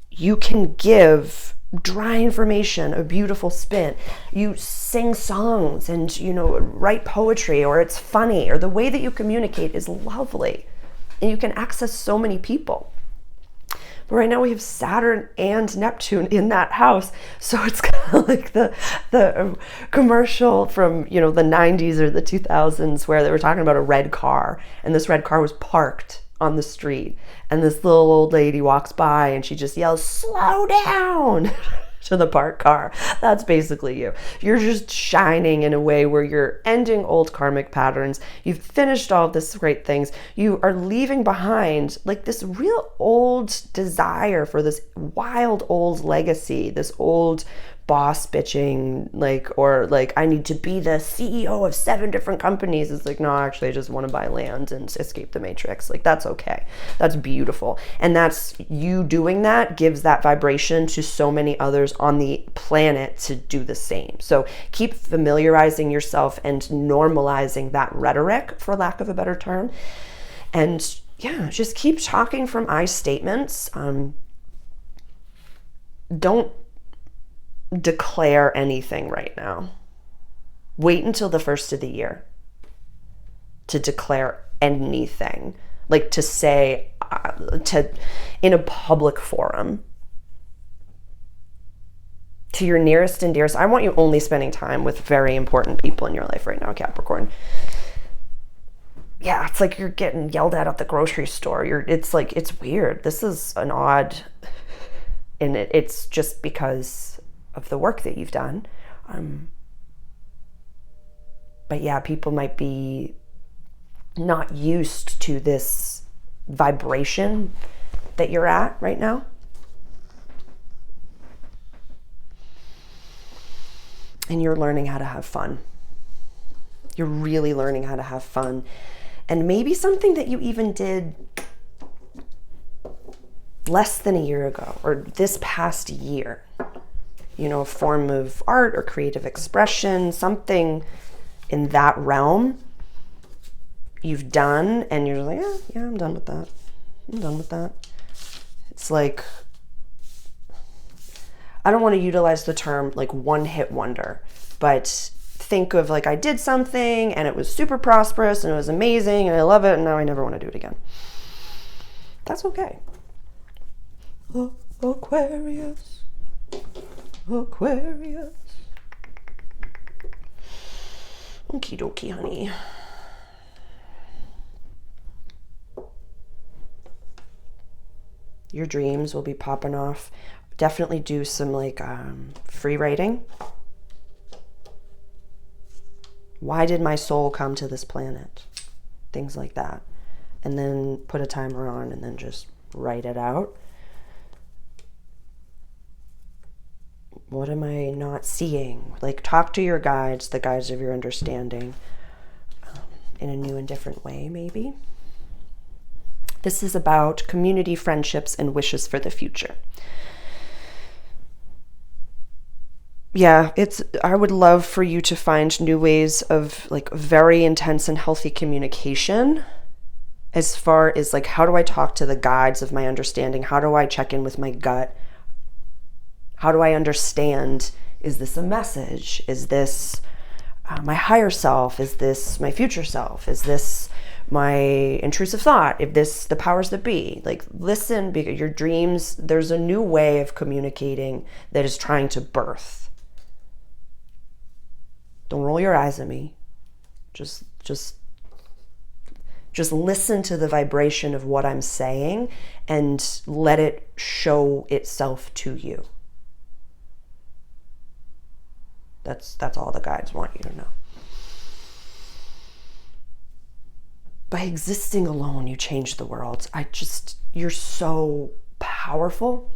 you can give dry information a beautiful spin. You sing songs and, write poetry, or it's funny, or the way that you communicate is lovely. And you can access so many people. But right now we have Saturn and Neptune in that house. So it's kind of like the commercial from, the 90s or the 2000s where they were talking about a red car. And this red car was parked on the street. And this little old lady walks by and she just yells, "Slow down!" to the parked car. That's basically you. You're just shining in a way where you're ending old karmic patterns. You've finished all of this great things. You are leaving behind like this real old desire for this wild old legacy, this old boss bitching, or I need to be the CEO of 7 different companies. It's like, no, actually I just want to buy land and escape the matrix. That's okay. That's beautiful. And that's you doing that gives that vibration to so many others on the planet to do the same. So keep familiarizing yourself and normalizing that rhetoric, for lack of a better term. And yeah, just keep talking from I statements. Don't declare anything right now. Wait until the first of the year to declare anything, to say in a public forum to your nearest and dearest. I want you only spending time with very important people in your life right now, Capricorn. Yeah, it's like you're getting yelled at the grocery store. It's weird. This is an odd, and it's just because of the work that you've done. But yeah, people might be not used to this vibration that you're at right now. And you're learning how to have fun. You're really learning how to have fun. And maybe something that you even did less than a year ago or this past year. A form of art or creative expression, something in that realm you've done and you're like, yeah, I'm done with that. I'm done with that. It's like, I don't want to utilize the term one-hit wonder, but think of I did something and it was super prosperous and it was amazing and I love it and now I never want to do it again. That's okay. Aquarius. Aquarius. Okie dokie, honey. Your dreams will be popping off. Definitely do some free writing. Why did my soul come to this planet? Things like that. And then put a timer on and then just write it out. What am I not seeing? Talk to your guides, the guides of your understanding, in a new and different way, maybe. This is about community, friendships, and wishes for the future. Yeah, I would love for you to find new ways of very intense and healthy communication, as far as how do I talk to the guides of my understanding? How do I check in with my gut? How do I understand, is this a message? Is this my higher self? Is this my future self? Is this my intrusive thought? If this the powers that be? Like, listen, because your dreams, there's a new way of communicating that is trying to birth. Don't roll your eyes at me. Just listen to the vibration of what I'm saying and let it show itself to you. That's all the guides want you to know. By existing alone, you change the world. You're so powerful.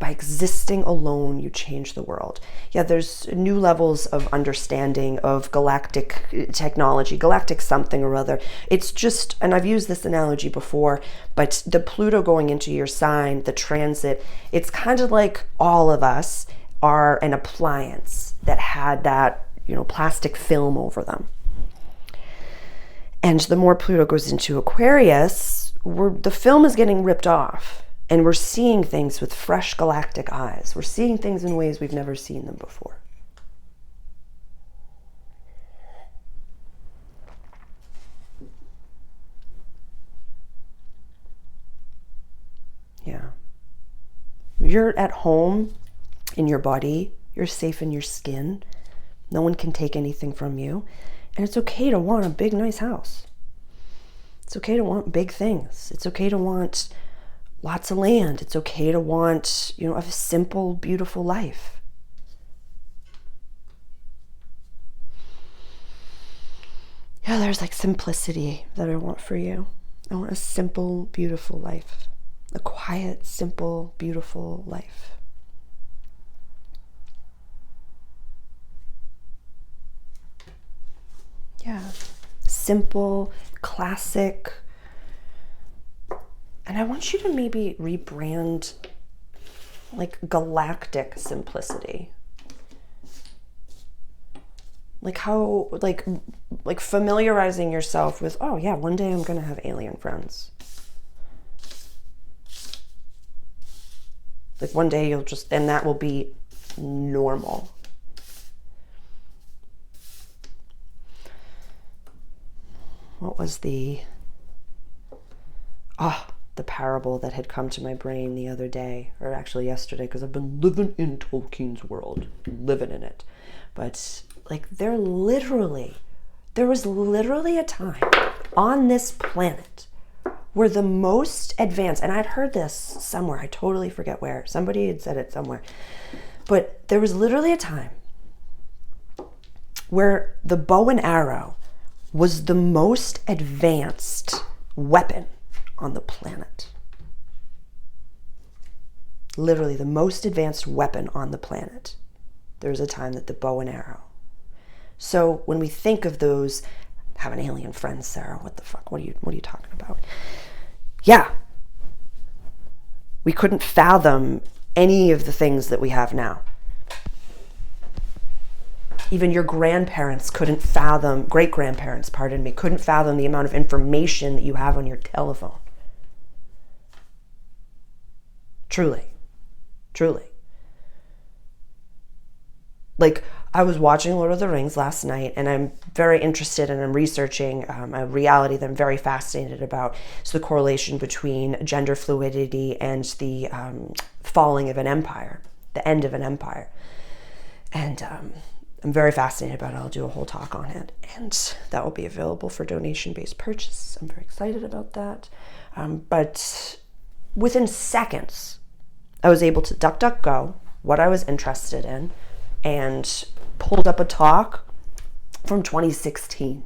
By existing alone, you change the world. Yeah, there's new levels of understanding of galactic technology, galactic something or other. It's just, and I've used this analogy before, but the Pluto going into your sign, the transit, it's kind of like all of us are an appliance that had that, plastic film over them. And the more Pluto goes into Aquarius, the film is getting ripped off. And we're seeing things with fresh galactic eyes. We're seeing things in ways we've never seen them before. Yeah. You're at home in your body. You're safe in your skin. No one can take anything from you. And it's okay to want a big, nice house. It's okay to want big things. It's okay to want lots of land. It's okay to want, a simple, beautiful life. Yeah, there's like simplicity that I want for you. I want a simple, beautiful life. A quiet, simple, beautiful life. Yeah, simple, classic. And I want you to maybe rebrand like galactic simplicity. Like how, like familiarizing yourself with, oh yeah, one day I'm going to have alien friends. Like one day and that will be normal. What was the parable that had come to my brain the other day, or actually yesterday, because I've been living in Tolkien's world, living in it. But like there was literally a time on this planet where the most advanced, and I'd heard this somewhere, I totally forget where, somebody had said it somewhere, but there was literally a time where the bow and arrow was the most advanced weapon on the planet. Literally the most advanced weapon on the planet. There was a time that the bow and arrow. So when we think of those, have an alien friend, Sarah, what the fuck? What are you talking about? Yeah. We couldn't fathom any of the things that we have now. Even your grandparents couldn't fathom, great-grandparents, couldn't fathom the amount of information that you have on your telephone. Truly. Like, I was watching Lord of the Rings last night, and I'm very interested and I'm researching a reality that I'm very fascinated about. It's the correlation between gender fluidity and the falling of an empire, the end of an empire. And I'm very fascinated about it. I'll do a whole talk on it, and that will be available for donation-based purchase. I'm very excited about that. But within seconds, I was able to DuckDuckGo what I was interested in and pulled up a talk from 2016,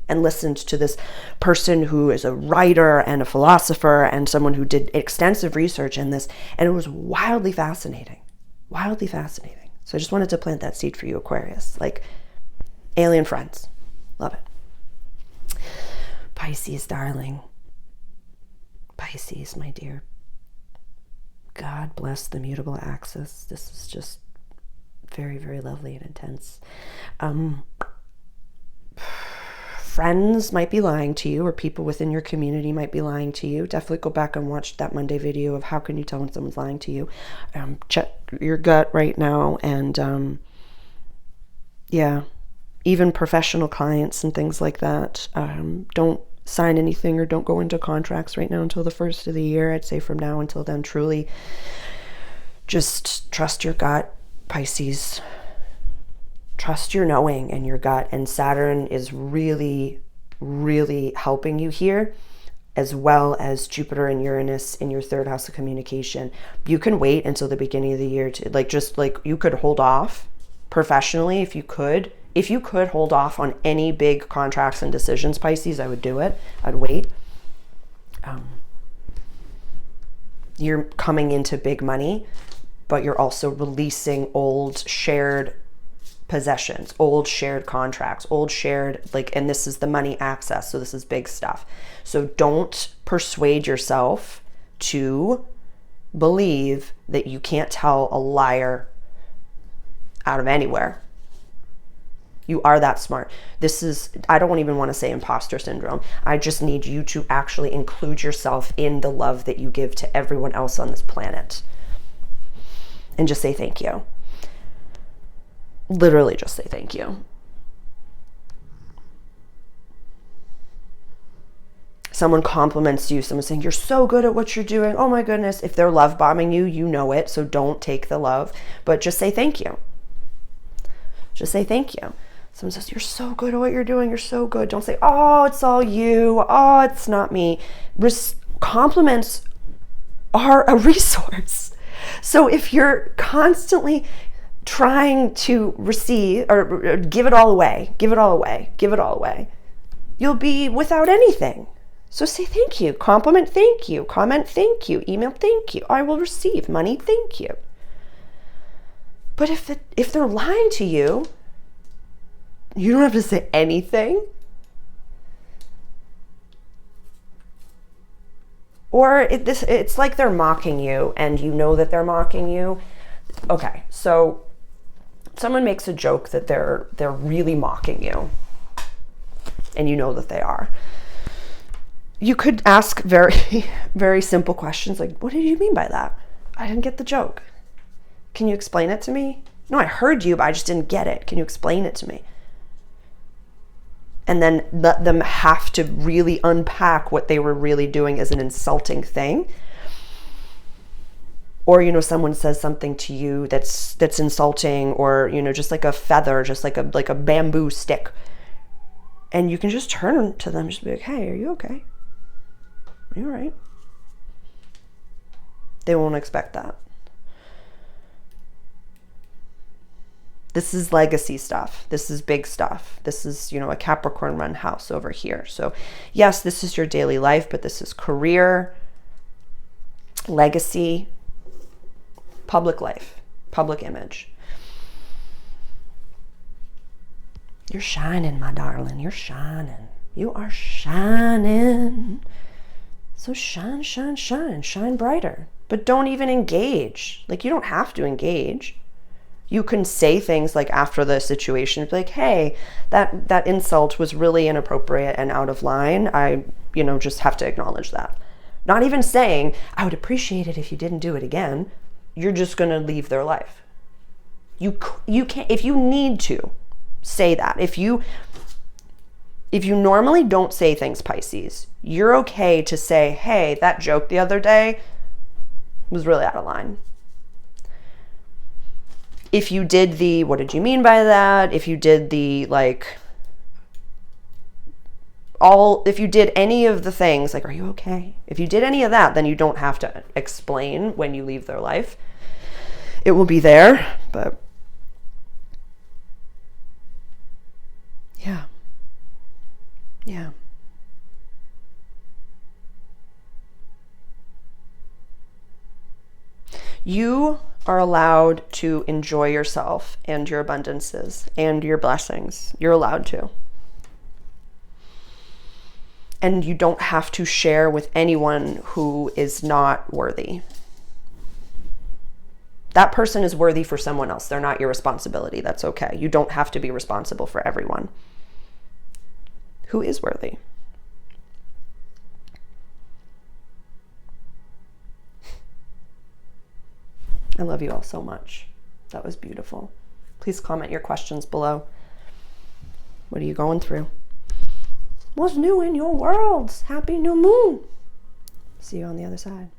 and listened to this person who is a writer and a philosopher and someone who did extensive research in this, and it was wildly fascinating. So I just wanted to plant that seed for you, Aquarius. Like, alien friends. Love it. Pisces, darling. Pisces, my dear. God bless the mutable axis. This is just very, very lovely and intense. Friends might be lying to you, or people within your community might be lying to you. Definitely go back and watch that Monday video of how can you tell when someone's lying to you. Check your gut right now and Yeah. Even professional clients and things like that. Don't sign anything or don't go into contracts right now until the first of the year. I'd say from now until then, truly just trust your gut, Pisces. Trust your knowing and your gut. And Saturn is really, really helping you here, as well as Jupiter and Uranus in your third house of communication. You can wait until the beginning of the year to you could hold off professionally if you could. If you could hold off on any big contracts and decisions, Pisces, I would do it. I'd wait. You're coming into big money, but you're also releasing old shared possessions, old shared contracts, old shared, and this is the money access. So this is big stuff. So don't persuade yourself to believe that you can't tell a liar out of anywhere. You are that smart. I don't even want to say imposter syndrome. I just need you to actually include yourself in the love that you give to everyone else on this planet. And just say thank you. Literally just say thank you. Someone compliments you, someone saying, you're so good at what you're doing. Oh my goodness. If they're love bombing you, you know it. So don't take the love, but just say thank you. Just say thank you. Someone says, you're so good at what you're doing. You're so good. Don't say, oh, it's all you. Oh, it's not me. Compliments are a resource. So if you're constantly trying to receive or give it all away, you'll be without anything. So say thank you, compliment, thank you, comment, thank you, email, thank you. I will receive money, thank you. But if they're lying to you, you don't have to say anything. Or it's like they're mocking you and you know that they're mocking you. Okay, so someone makes a joke that they're really mocking you and you know that they are. You could ask very, very simple questions like, what did you mean by that? I didn't get the joke. Can you explain it to me? No, I heard you, but I just didn't get it. Can you explain it to me? And then let them have to really unpack what they were really doing as an insulting thing. Or, someone says something to you that's insulting, or, just like a feather, just like a bamboo stick. And you can just turn to them, just be like, hey, are you okay? Are you all right? They won't expect that. This is legacy stuff. This is big stuff. This is, a Capricorn run house over here. So yes, this is your daily life, but this is career, legacy, public life, public image. You're shining, my darling. You're shining. You are shining. So shine, shine, shine. Shine brighter. But don't even engage. You don't have to engage. You can say things like after the situation, like, hey, that insult was really inappropriate and out of line. I, just have to acknowledge that. Not even saying, I would appreciate it if you didn't do it again. You're just going to leave their life. You can't, if you need to say that. If you normally don't say things, Pisces, you're okay to say, hey, that joke the other day was really out of line. If you did the, what did you mean by that? If you did the, if you did any of the things, are you okay? If you did any of that, then you don't have to explain when you leave their life. It will be there, but yeah. Yeah. You are allowed to enjoy yourself and your abundances and your blessings. You're allowed to. And you don't have to share with anyone who is not worthy. That person is worthy for someone else. They're not your responsibility. That's okay. You don't have to be responsible for everyone who is worthy. I love you all so much. That was beautiful. Please comment your questions below. What are you going through? What's new in your worlds? Happy new moon. See you on the other side.